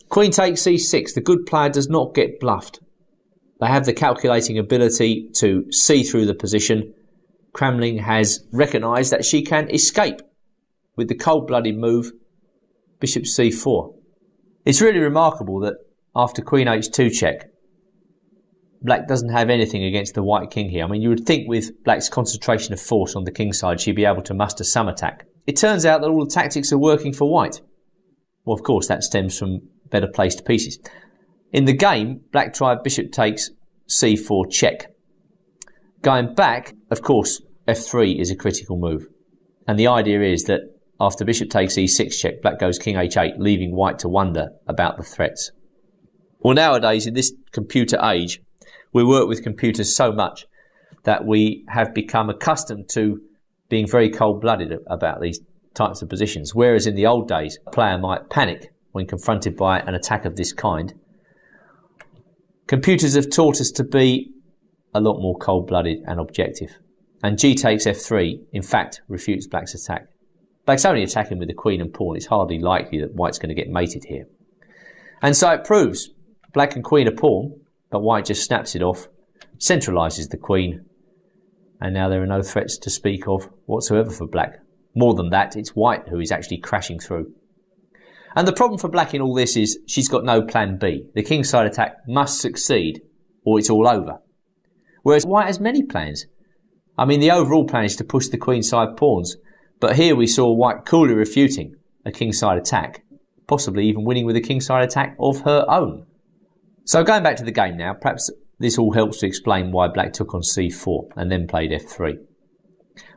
Speaker 1: Queen takes c6. The good player does not get bluffed. They have the calculating ability to see through the position. Cramling has recognised that she can escape with the cold-blooded move, bishop c4. It's really remarkable that after queen h2 check, black doesn't have anything against the white king here. I mean, you would think with black's concentration of force on the king side, she'd be able to muster some attack. It turns out that all the tactics are working for white. Well, of course, that stems from better placed pieces. In the game, black tried bishop takes c4 check. Going back, of course, f3 is a critical move. And the idea is that after bishop takes e6 check, black goes king h8, leaving white to wonder about the threats. Well, nowadays, in this computer age, we work with computers so much that we have become accustomed to being very cold-blooded about these types of positions. Whereas in the old days, a player might panic when confronted by an attack of this kind. Computers have taught us to be a lot more cold-blooded and objective. And g takes f3, in fact, refutes black's attack. Black's only attacking with the queen and pawn. It's hardly likely that white's going to get mated here. And so it proves black and queen are pawn, but white just snaps it off, centralises the queen, and now there are no threats to speak of whatsoever for black. More than that, it's white who is actually crashing through. And the problem for black in all this is she's got no plan B. The kingside attack must succeed or it's all over. Whereas white has many plans. I mean, the overall plan is to push the queenside pawns, but here we saw white coolly refuting a kingside attack, possibly even winning with a kingside attack of her own. So going back to the game now, perhaps this all helps to explain why black took on c4 and then played f3.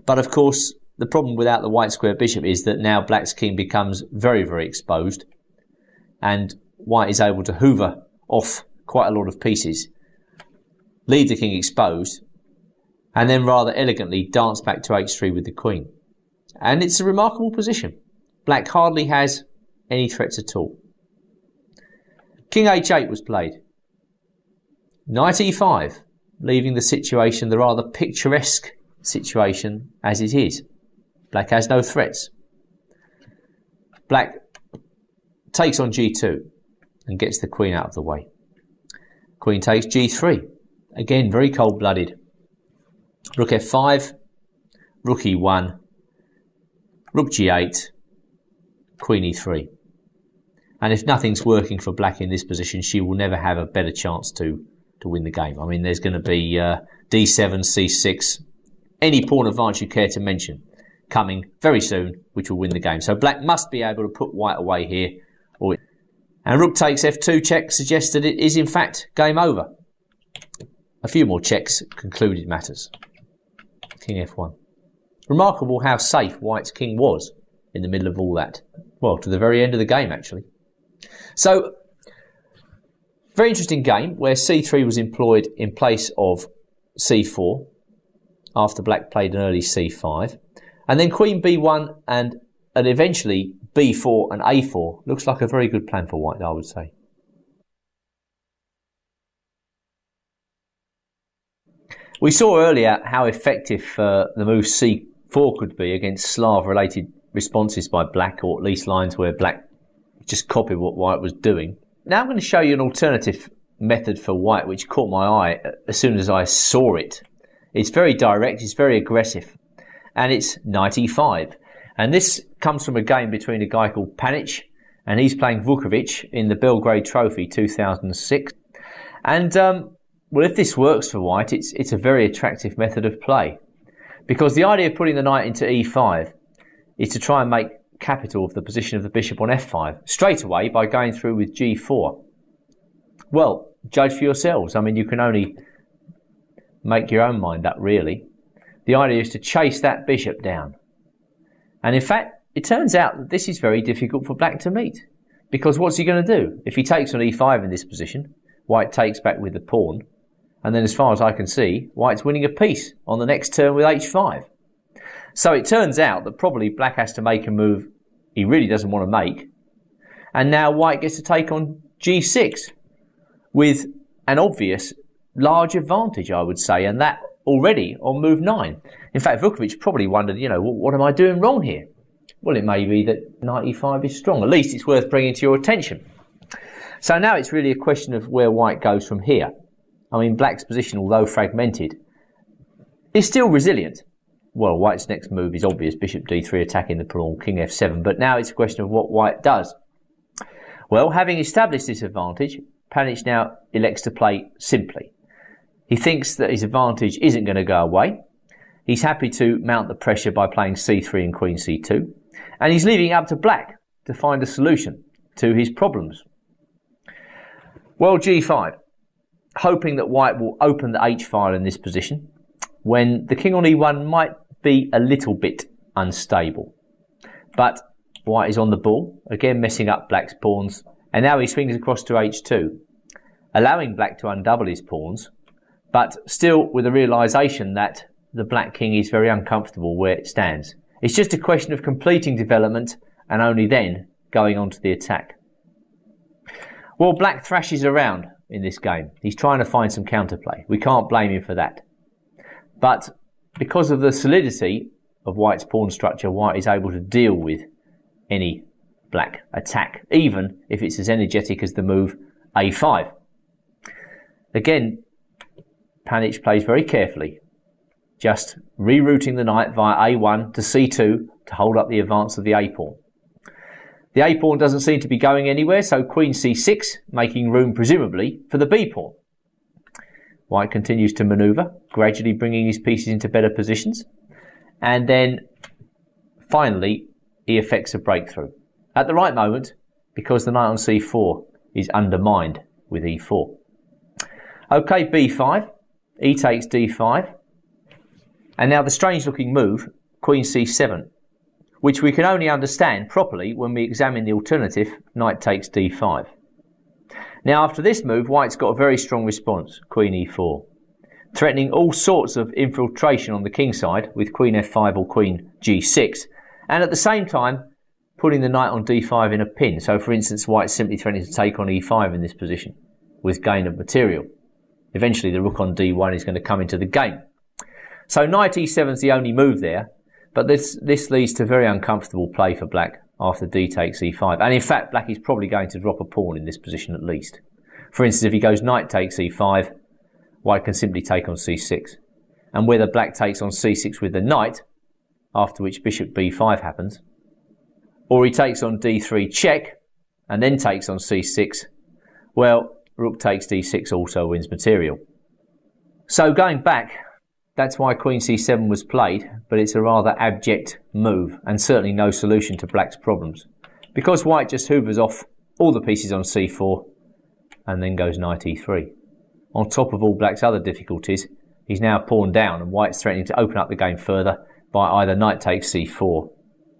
Speaker 1: But of course, the problem without the white square bishop is that now black's king becomes very, very exposed, and white is able to hoover off quite a lot of pieces, leave the king exposed, and then rather elegantly dance back to h3 with the queen. And it's a remarkable position. Black hardly has any threats at all. King h8 was played. Knight e5, leaving the situation, the rather picturesque situation as it is. Black has no threats. Black takes on g2 and gets the queen out of the way. Queen takes g3. Again, very cold-blooded. Rook f5, rook e1, rook g8, queen e3. And if nothing's working for black in this position, she will never have a better chance to win the game. I mean, there's going to be d7, c6, any pawn advance you care to mention coming very soon, which will win the game. So black must be able to put white away here. And rook takes f2 check suggests that it is in fact game over. A few more checks concluded matters. King f1. Remarkable how safe white's king was in the middle of all that. Well, to the very end of the game, actually. So, very interesting game where c3 was employed in place of c4 after black played an early c5. And then queen b1 and eventually b4 and a4 looks like a very good plan for white, I would say. We saw earlier how effective the move c4 could be against Slav-related responses by black, or at least lines where black just copied what white was doing. Now I'm going to show you an alternative method for white which caught my eye as soon as I saw it. It's very direct, it's very aggressive, and it's knight e5. And this comes from a game between a guy called Panic, and he's playing Vukovic in the Belgrade Trophy 2006. And well, if this works for white, it's a very attractive method of play, because the idea of putting the knight into e5 is to try and make capital of the position of the bishop on f5 straight away by going through with g4. Well, judge for yourselves. I mean, you can only make your own mind up, really. The idea is to chase that bishop down. And in fact, it turns out that this is very difficult for black to meet, because what's he going to do? If he takes on e5 in this position, white takes back with the pawn, and then as far as I can see, white's winning a piece on the next turn with h5. So it turns out that probably black has to make a move he really doesn't want to make, and now white gets to take on g6 with an obvious large advantage, I would say, and that already on move 9. In fact, Vukovic probably wondered, what am I doing wrong here? Well, it may be that knight e5 is strong. At least it's worth bringing to your attention. So now it's really a question of where white goes from here. I mean, black's position, although fragmented, is still resilient. Well, white's next move is obvious, bishop d3 attacking the pawn, king f7, but now it's a question of what white does. Well, having established this advantage, Panic now elects to play simply. He thinks that his advantage isn't going to go away. He's happy to mount the pressure by playing c3 and queen c2, and he's leaving it up to black to find a solution to his problems. Well, g5, hoping that white will open the h-file in this position, when the king on e1 might be a little bit unstable. But white is on the ball, again messing up black's pawns, and now he swings across to h2, allowing black to undouble his pawns, but still with the realisation that the black king is very uncomfortable where it stands. It's just a question of completing development and only then going on to the attack. Well, black thrashes around in this game. He's trying to find some counterplay. We can't blame him for that. But because of the solidity of white's pawn structure, white is able to deal with any black attack, even if it's as energetic as the move a5. Again, Panic plays very carefully, just rerouting the knight via a1 to c2 to hold up the advance of the a-pawn. The a-pawn doesn't seem to be going anywhere, so queen c6, making room presumably for the b-pawn. White continues to manoeuvre, gradually bringing his pieces into better positions, and then finally he effects a breakthrough at the right moment, because the knight on c4 is undermined with e4. Okay, b5, e takes d5, and now the strange looking move, queen c7, which we can only understand properly when we examine the alternative, knight takes d5. Now after this move, white's got a very strong response, queen e4, threatening all sorts of infiltration on the king side with queen f5 or queen g6, and at the same time putting the knight on d5 in a pin. So for instance, white's simply threatening to take on e5 in this position with gain of material. Eventually the rook on d1 is going to come into the game. So knight e7 is the only move there, but this leads to very uncomfortable play for black after d takes e5. And in fact, black is probably going to drop a pawn in this position at least. For instance, if he goes knight takes e5, white can simply take on c6. And whether black takes on c6 with the knight, after which bishop b5 happens, or he takes on d3 check, and then takes on c6, well, rook takes d6 also wins material. So going back, that's why queen c7 was played, but it's a rather abject move and certainly no solution to black's problems, because white just hoovers off all the pieces on c4 and then goes knight e3. On top of all black's other difficulties, he's now pawned down and white's threatening to open up the game further by either knight takes c4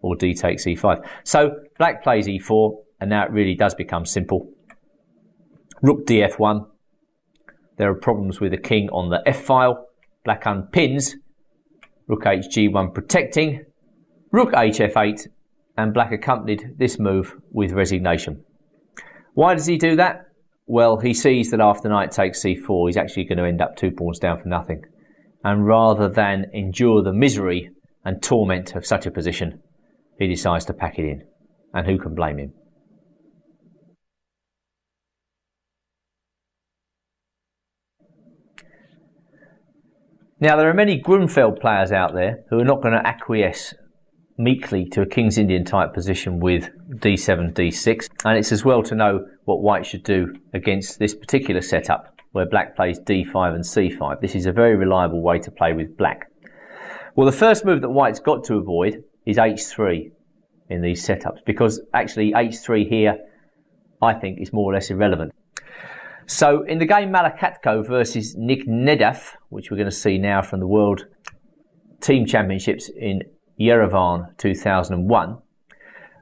Speaker 1: or d takes e5. So black plays e4, and now it really does become simple. Rook df1. There are problems with the king on the f-file. Black unpins. Rook hg1 protecting. Rook hf8, and black accompanied this move with resignation. Why does he do that? Well, he sees that after knight takes c4, he's actually going to end up 2 pawns down for nothing. And rather than endure the misery and torment of such a position, he decides to pack it in. And who can blame him? Now, there are many Grunfeld players out there who are not going to acquiesce meekly to a King's Indian type position with d7, d6, and it's as well to know what white should do against this particular setup where black plays d5 and c5. This is a very reliable way to play with black. Well, the first move that white's got to avoid is h3 in these setups, because actually h3 here I think is more or less irrelevant. So in the game Malakatko versus Nick Nedaf, which we're going to see now from the World Team Championships in Yerevan 2001,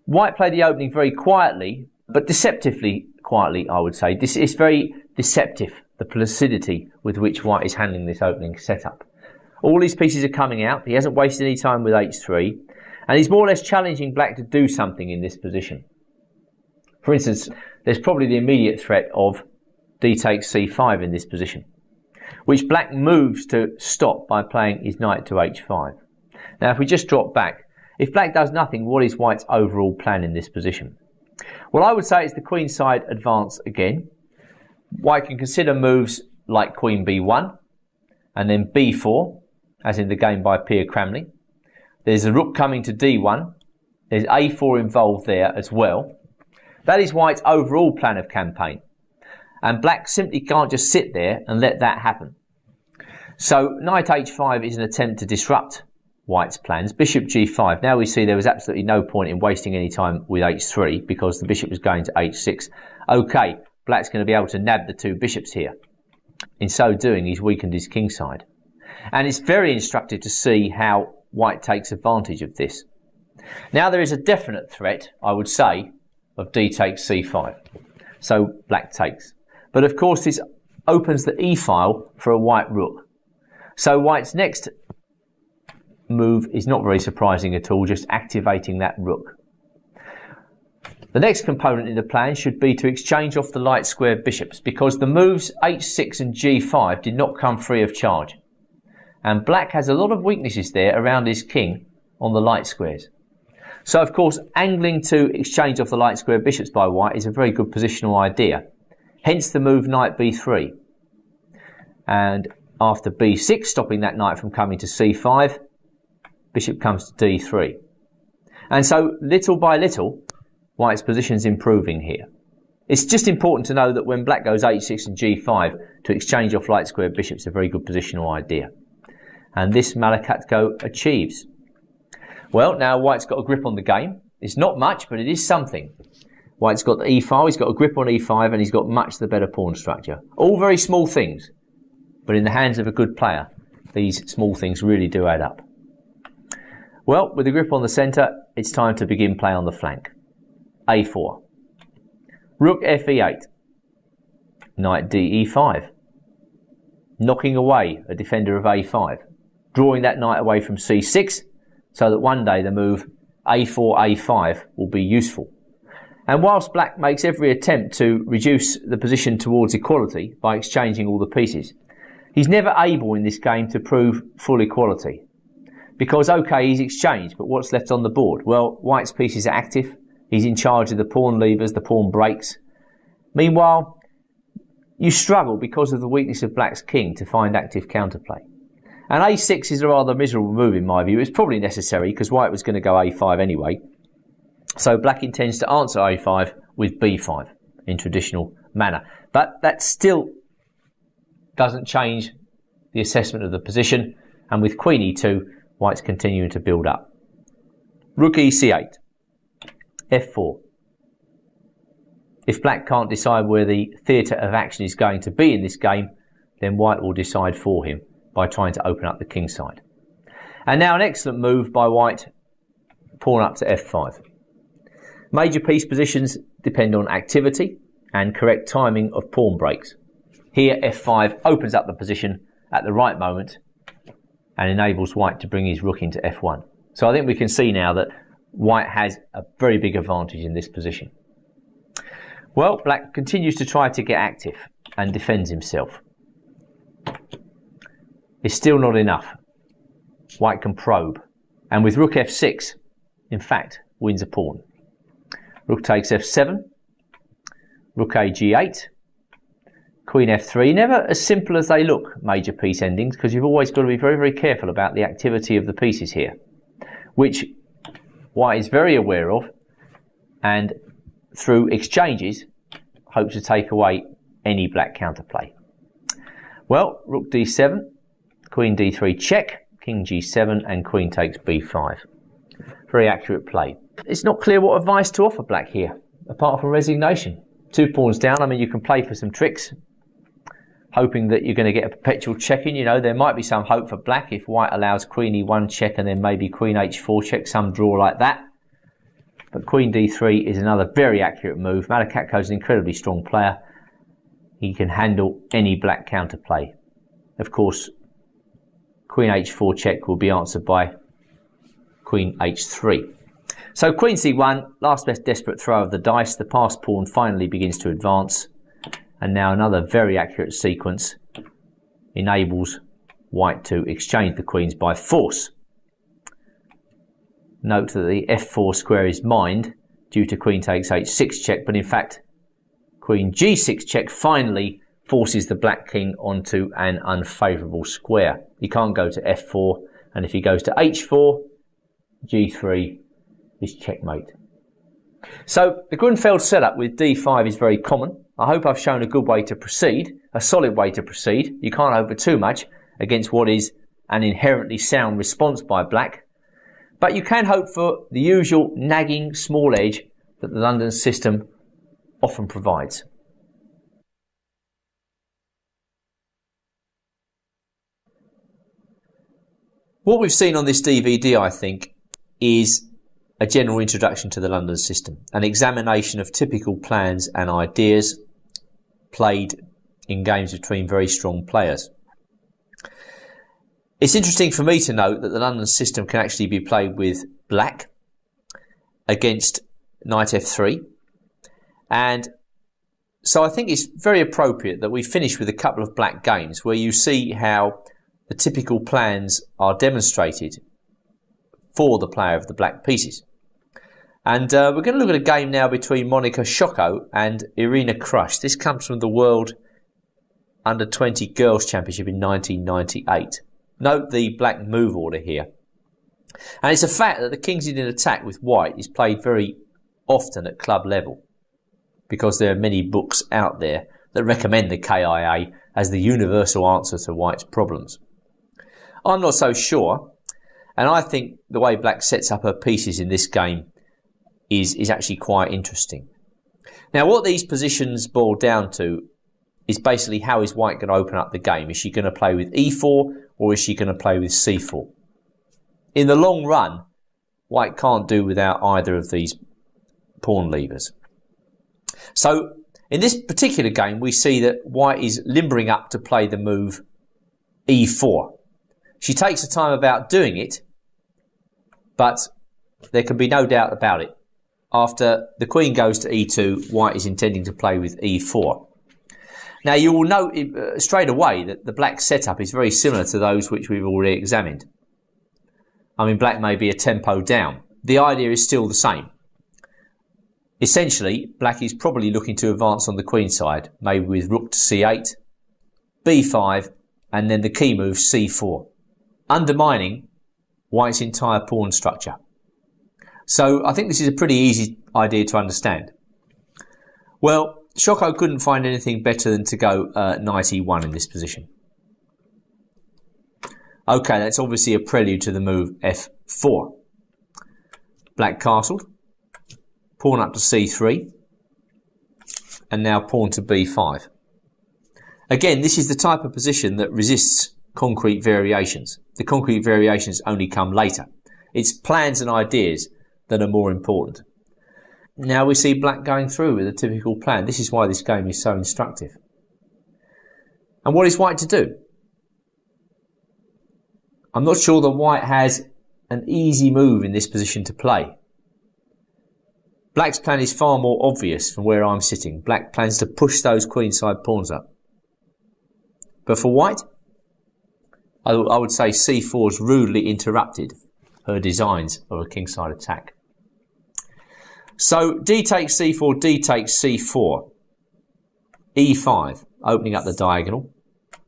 Speaker 1: white played the opening very quietly, but deceptively quietly, I would say. This is very deceptive, the placidity with which white is handling this opening setup. All these pieces are coming out. He hasn't wasted any time with h3, and he's more or less challenging black to do something in this position. For instance, there's probably the immediate threat of d takes c5 in this position, which black moves to stop by playing his knight to h5. Now, if we just drop back, if black does nothing, what is white's overall plan in this position? Well, I would say it's the queenside advance again. White can consider moves like queen b1, and then b4, as in the game by Pierre Cramley. There's a rook coming to d1. There's a4 involved there as well. That is White's overall plan of campaign. And Black simply can't just sit there and let that happen. So knight h5 is an attempt to disrupt White's plans. Bishop g5. Now we see there was absolutely no point in wasting any time with h3 because the bishop was going to h6. Okay, Black's going to be able to nab the two bishops here. In so doing, he's weakened his kingside. And it's very instructive to see how White takes advantage of this. Now there is a definite threat, I would say, of d takes c5. So Black takes. But of course this opens the e-file for a White rook. So White's next move is not very surprising at all, just activating that rook. The next component in the plan should be to exchange off the light square bishops, because the moves h6 and g5 did not come free of charge. And Black has a lot of weaknesses there around his king on the light squares. So of course angling to exchange off the light square bishops by White is a very good positional idea. Hence the move knight b3. And after b6, stopping that knight from coming to c5, bishop comes to d3. And so little by little, White's position's improving here. It's just important to know that when Black goes h6 and g5, to exchange off light square bishops is a very good positional idea. And this Malikatko achieves. Well, now White's got a grip on the game. It's not much, but it is something. White's got the e-file, he's got a grip on e5, and he's got much the better pawn structure. All very small things, but in the hands of a good player, these small things really do add up. Well, with the grip on the centre, it's time to begin play on the flank. a4. Rook fe8. Knight de5. Knocking away a defender of a5. Drawing that knight away from c6, so that one day the move a4, a5 will be useful. And whilst Black makes every attempt to reduce the position towards equality by exchanging all the pieces, he's never able in this game to prove full equality. Because, okay, he's exchanged, but what's left on the board? Well, White's pieces are active. He's in charge of the pawn levers, the pawn breaks. Meanwhile, you struggle because of the weakness of Black's king to find active counterplay. And a6 is a rather miserable move in my view. It's probably necessary because White was going to go a5 anyway. So Black intends to answer a5 with b5 in traditional manner. But that still doesn't change the assessment of the position. And with queen e2, White's continuing to build up. Rook ec8. f4. If Black can't decide where the theatre of action is going to be in this game, then White will decide for him by trying to open up the king side. And now an excellent move by White, pawn up to f5. Major piece positions depend on activity and correct timing of pawn breaks. Here f5 opens up the position at the right moment and enables White to bring his rook into f1. So I think we can see now that White has a very big advantage in this position. Well, Black continues to try to get active and defends himself. It's still not enough. White can probe, and with rook f6, in fact, wins a pawn. Rook takes f7, rook a g8, queen f3. Never as simple as they look, major piece endings, because you've always got to be very, very careful about the activity of the pieces here, which White is very aware of, and through exchanges hopes to take away any Black counterplay. Well, rook d7, queen d3 check, king g7, and queen takes b5. Very accurate play. It's not clear what advice to offer Black here, apart from resignation. 2 pawns down, I mean, you can play for some tricks, hoping that you're going to get a perpetual check in. You know, there might be some hope for Black if White allows queen e1 check and then maybe queen h4 check, some draw like that. But queen d3 is another very accurate move. Malikatko is an incredibly strong player. He can handle any Black counterplay. Of course, queen h4 check will be answered by queen h3. So queen c1, last best desperate throw of the dice. The passed pawn finally begins to advance. And now another very accurate sequence enables White to exchange the queens by force. Note that the f4 square is mined due to queen takes h6 check, but in fact queen g6 check finally forces the black king onto an unfavourable square. He can't go to f4, and if he goes to h4, g3 is checkmate. So the Grunfeld setup with d5 is very common. I hope I've shown a good way to proceed, a solid way to proceed. You can't hope for too much against what is an inherently sound response by black. But you can hope for the usual nagging small edge that the London system often provides. What we've seen on this DVD, I think, is a general introduction to the London system, an examination of typical plans and ideas played in games between very strong players. It's interesting for me to note that the London system can actually be played with black against knight f3, and so I think it's very appropriate that we finish with a couple of black games where you see how the typical plans are demonstrated for the player of the black pieces. And we're going to look at a game now between Monika Szoko and Irina Krush. This comes from the World Under-20 Girls' Championship in 1998. Note the black move order here. And it's a fact that the King's Indian attack with white is played very often at club level, because there are many books out there that recommend the KIA as the universal answer to white's problems. I'm not so sure, and I think the way black sets up her pieces in this game is actually quite interesting. Now, what these positions boil down to is basically how is white going to open up the game. Is she going to play with e4 or is she going to play with c4? In the long run, white can't do without either of these pawn levers. So in this particular game, we see that white is limbering up to play the move e4. She takes her time about doing it, but there can be no doubt about it. After the queen goes to e2, white is intending to play with e4. Now you will note straight away that the black setup is very similar to those which we've already examined. I mean, black may be a tempo down. The idea is still the same. Essentially, black is probably looking to advance on the queen side, maybe with rook to c8, b5, and then the key move c4, undermining white's entire pawn structure. So I think this is a pretty easy idea to understand. Well, Szoko couldn't find anything better than to go knight e1 in this position. Okay, that's obviously a prelude to the move f4. Black castled, pawn up to c3, and now pawn to b5. Again, this is the type of position that resists concrete variations. The concrete variations only come later. It's plans and ideas that are more important. Now we see black going through with a typical plan. This is why this game is so instructive. And what is white to do? I'm not sure that white has an easy move in this position to play. Black's plan is far more obvious from where I'm sitting. Black plans to push those queenside pawns up. But for white, I would say c4's rudely interrupted her designs of a kingside attack. So d takes c4, d takes c4, e5, opening up the diagonal.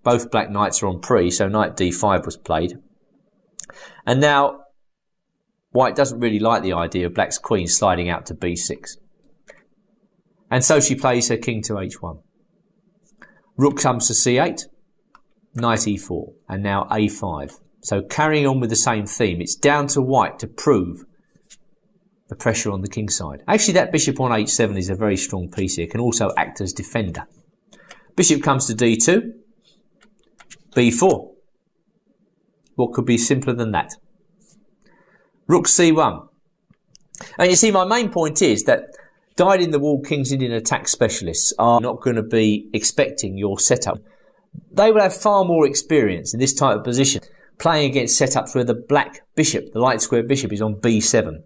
Speaker 1: Both black knights are on pre, so knight d5 was played. And now white doesn't really like the idea of black's queen sliding out to b6. And so she plays her king to h1. Rook comes to c8, knight e4, and now a5. So carrying on with the same theme, it's down to white to prove the pressure on the king side. Actually, that bishop on h7 is a very strong piece here. It can also act as defender. Bishop comes to d2, b4. What could be simpler than that? Rook c1. And you see, my main point is that dyed-in-the-wool King's Indian attack specialists are not going to be expecting your setup. They will have far more experience in this type of position, playing against setups where the black bishop, the light square bishop, is on b7.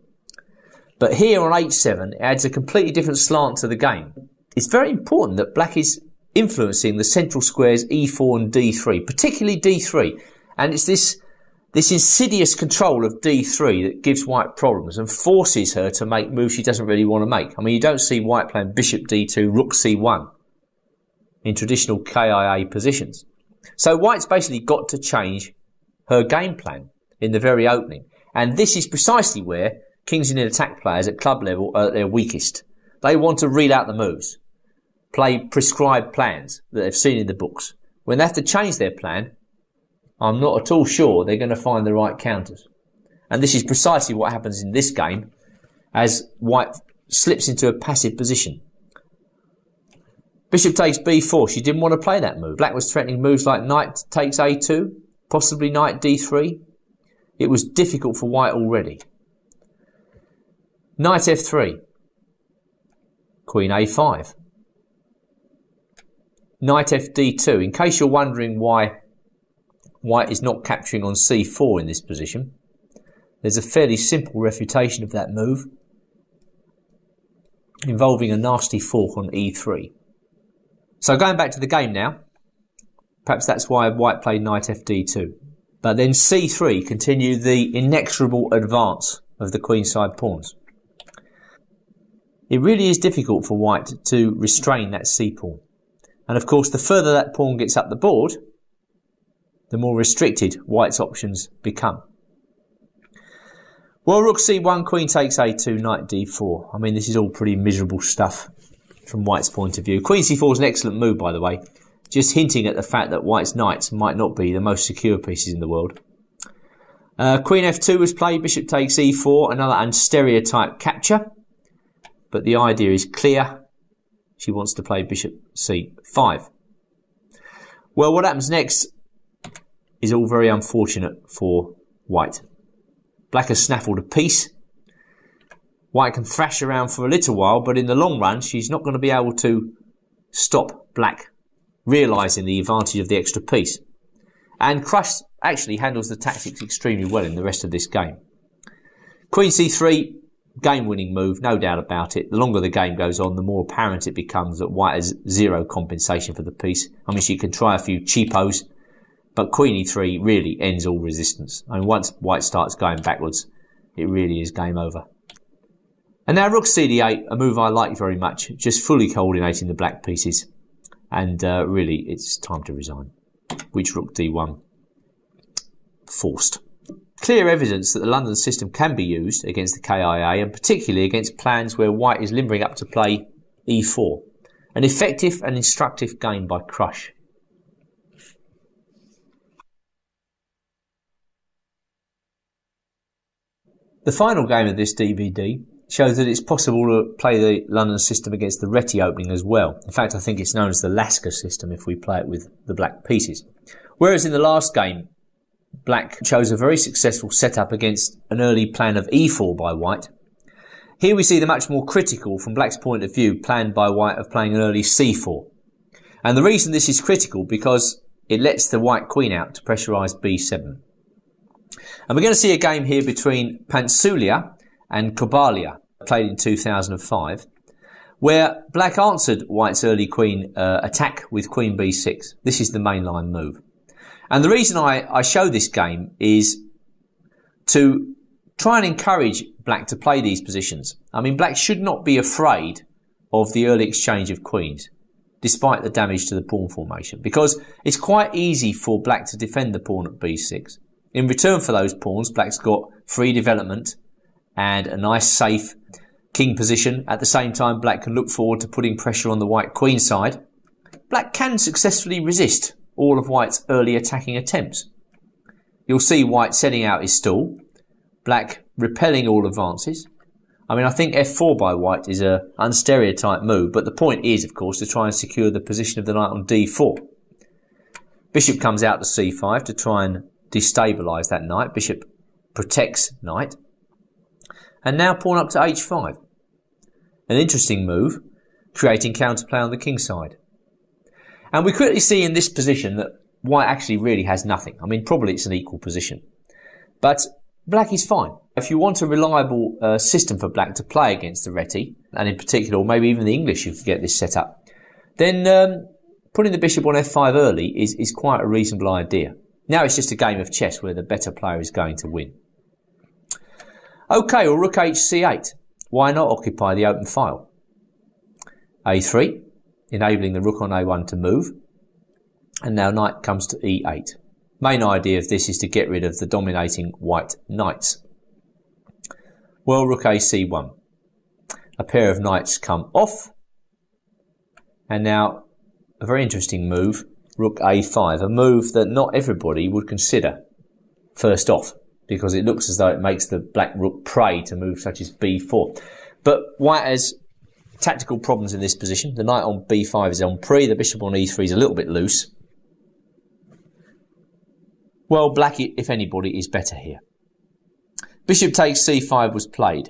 Speaker 1: But here on h7, it adds a completely different slant to the game. It's very important that black is influencing the central squares e4 and d3, particularly d3. And it's this insidious control of d3 that gives white problems and forces her to make moves she doesn't really want to make. I mean, you don't see white playing bishop d2, rook c1. in traditional KIA positions. So white's basically got to change her game plan in the very opening. And this is precisely where King's Indian attack players at club level are at their weakest. They want to read out the moves, play prescribed plans that they've seen in the books. When they have to change their plan, I'm not at all sure they're going to find the right counters. And this is precisely what happens in this game as white slips into a passive position. Bishop takes b4. She didn't want to play that move. Black was threatening moves like knight takes a2, possibly knight d3. It was difficult for white already. Knight f3. Queen a5. Knight fd2. In case you're wondering why white is not capturing on c4 in this position, there's a fairly simple refutation of that move involving a nasty fork on e3. So going back to the game now, perhaps that's why white played knight fd2. But then c3 continued the inexorable advance of the queenside pawns. It really is difficult for white to restrain that c-pawn. And of course, the further that pawn gets up the board, the more restricted white's options become. Well, rook c1, queen takes a2, knight d4. I mean, this is all pretty miserable stuff from white's point of view. Queen c4 is an excellent move, by the way, just hinting at the fact that white's knights might not be the most secure pieces in the world. Queen f2 was played, bishop takes e4, another unstereotyped capture. But the idea is clear. She wants to play bishop c5. Well, what happens next is all very unfortunate for white. Black has snaffled a piece. White can thrash around for a little while, but in the long run, she's not going to be able to stop black realising the advantage of the extra piece. And Crush actually handles the tactics extremely well in the rest of this game. Queen c3, game-winning move, no doubt about it. The longer the game goes on, the more apparent it becomes that white has zero compensation for the piece. I mean, she can try a few cheapos, but queen e3 really ends all resistance. I mean, once white starts going backwards, it really is game over. And now rook cd8, a move I like very much, just fully coordinating the black pieces. And really, it's time to resign. Which rook d1, forced. Clear evidence that the London system can be used against the KIA, and particularly against plans where white is limbering up to play e4. An effective and instructive game by Crush. The final game of this DVD shows that it's possible to play the London system against the Reti opening as well. In fact, I think it's known as the Lasker system if we play it with the black pieces. Whereas in the last game, black chose a very successful setup against an early plan of e4 by white. Here we see the much more critical, from black's point of view, plan by white of playing an early c4. And the reason this is critical because it lets the white queen out to pressurise b7. And we're going to see a game here between Pantsulia and Kobalia, played in 2005, where black answered white's early queen attack with queen b6. This is the mainline move. And the reason I show this game is to try and encourage black to play these positions. I mean, black should not be afraid of the early exchange of queens, despite the damage to the pawn formation, because it's quite easy for black to defend the pawn at b6. In return for those pawns, black's got free development and a nice safe king position. At the same time, black can look forward to putting pressure on the white queen side. Black can successfully resist all of white's early attacking attempts. You'll see white setting out his stall, black repelling all advances. I mean, I think f4 by white is a unstereotyped move, but the point is, of course, to try and secure the position of the knight on d4. Bishop comes out to c5 to try and destabilise that knight. Bishop protects knight. And now pawn up to h5. An interesting move, creating counterplay on the king side. And we quickly see in this position that white actually really has nothing. I mean, probably it's an equal position. But black is fine. If you want a reliable system for black to play against the Reti, and in particular, or maybe even the English, you can get this set up, then putting the bishop on f5 early is quite a reasonable idea. Now it's just a game of chess where the better player is going to win. Okay, well, rook hc8. Why not occupy the open file? a3. enabling the rook on a1 to move. And now knight comes to e8. Main idea of this is to get rid of the dominating white knights. Well, rook a c1. A pair of knights come off. And now a very interesting move, rook a5, a move that not everybody would consider first off, because it looks as though it makes the black rook prey to moves such as b4. But white has tactical problems in this position. The knight on b5 is on pre, the bishop on e3 is a little bit loose. Well, black, if anybody, is better here. Bishop takes c5 was played.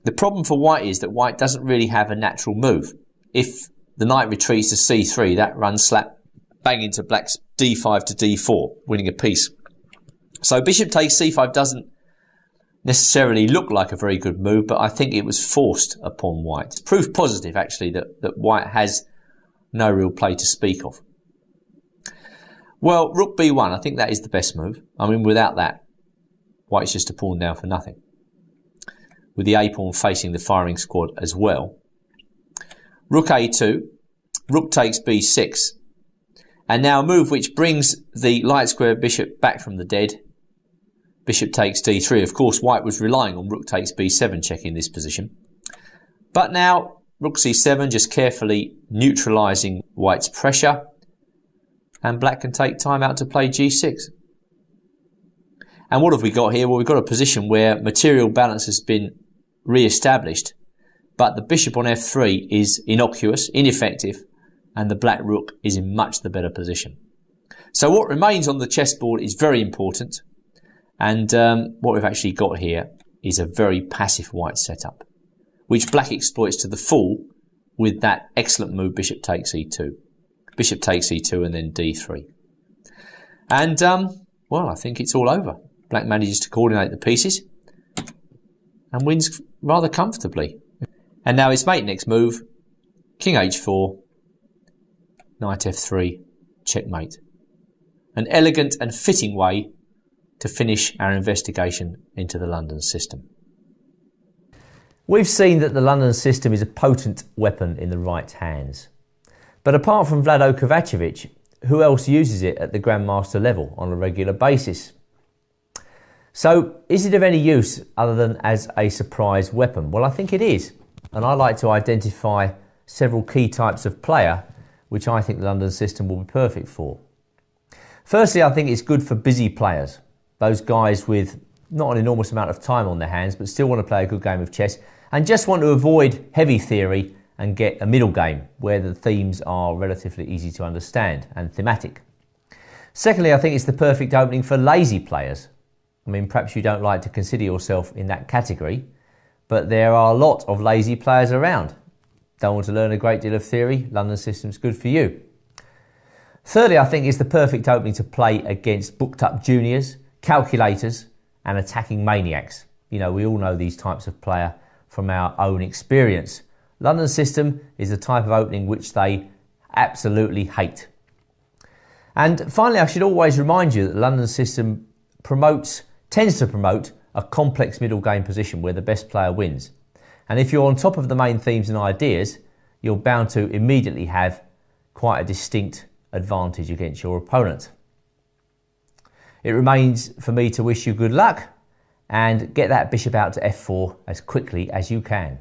Speaker 1: The problem for white is that white doesn't really have a natural move. If the knight retreats to c3, that runs slap bang into black's d5 to d4, winning a piece. So bishop takes c5 doesn't necessarily look like a very good move, but I think it was forced upon white. It's proof positive, actually, that white has no real play to speak of. Well, rook b1, I think that is the best move. I mean, without that, white's just a pawn down for nothing. With the a-pawn facing the firing squad as well. Rook a2, rook takes b6. And now a move which brings the light square bishop back from the dead. Bishop takes d3. Of course, white was relying on rook takes b7 check in this position. But now, rook c7, just carefully neutralising white's pressure. And black can take time out to play g6. And what have we got here? Well, we've got a position where material balance has been re-established, but the bishop on f3 is innocuous, ineffective, and the black rook is in much the better position. So what remains on the chessboard is very important, and what we've actually got here is a very passive white setup, which black exploits to the full with that excellent move bishop takes e2. Bishop takes e2 and then d3. And, well, I think it's all over. Black manages to coordinate the pieces and wins rather comfortably. And now his mate next move, king h4, knight f3, checkmate. An elegant and fitting way to finish our investigation into the London system. We've seen that the London system is a potent weapon in the right hands. But apart from Vlado Kovacevic, who else uses it at the Grandmaster level on a regular basis? So, is it of any use other than as a surprise weapon? Well, I think it is. And I like to identify several key types of player which I think the London system will be perfect for. Firstly, I think it's good for busy players. Those guys with not an enormous amount of time on their hands, but still want to play a good game of chess and just want to avoid heavy theory and get a middle game where the themes are relatively easy to understand and thematic. Secondly, I think it's the perfect opening for lazy players. I mean, perhaps you don't like to consider yourself in that category, but there are a lot of lazy players around. Don't want to learn a great deal of theory? London system's good for you. Thirdly, I think it's the perfect opening to play against booked up juniors, calculators and attacking maniacs. You know, we all know these types of player from our own experience. London system is the type of opening which they absolutely hate. And finally, I should always remind you that the London system tends to promote a complex middle game position where the best player wins. And if you're on top of the main themes and ideas, you're bound to immediately have quite a distinct advantage against your opponent. It remains for me to wish you good luck and get that bishop out to f4 as quickly as you can.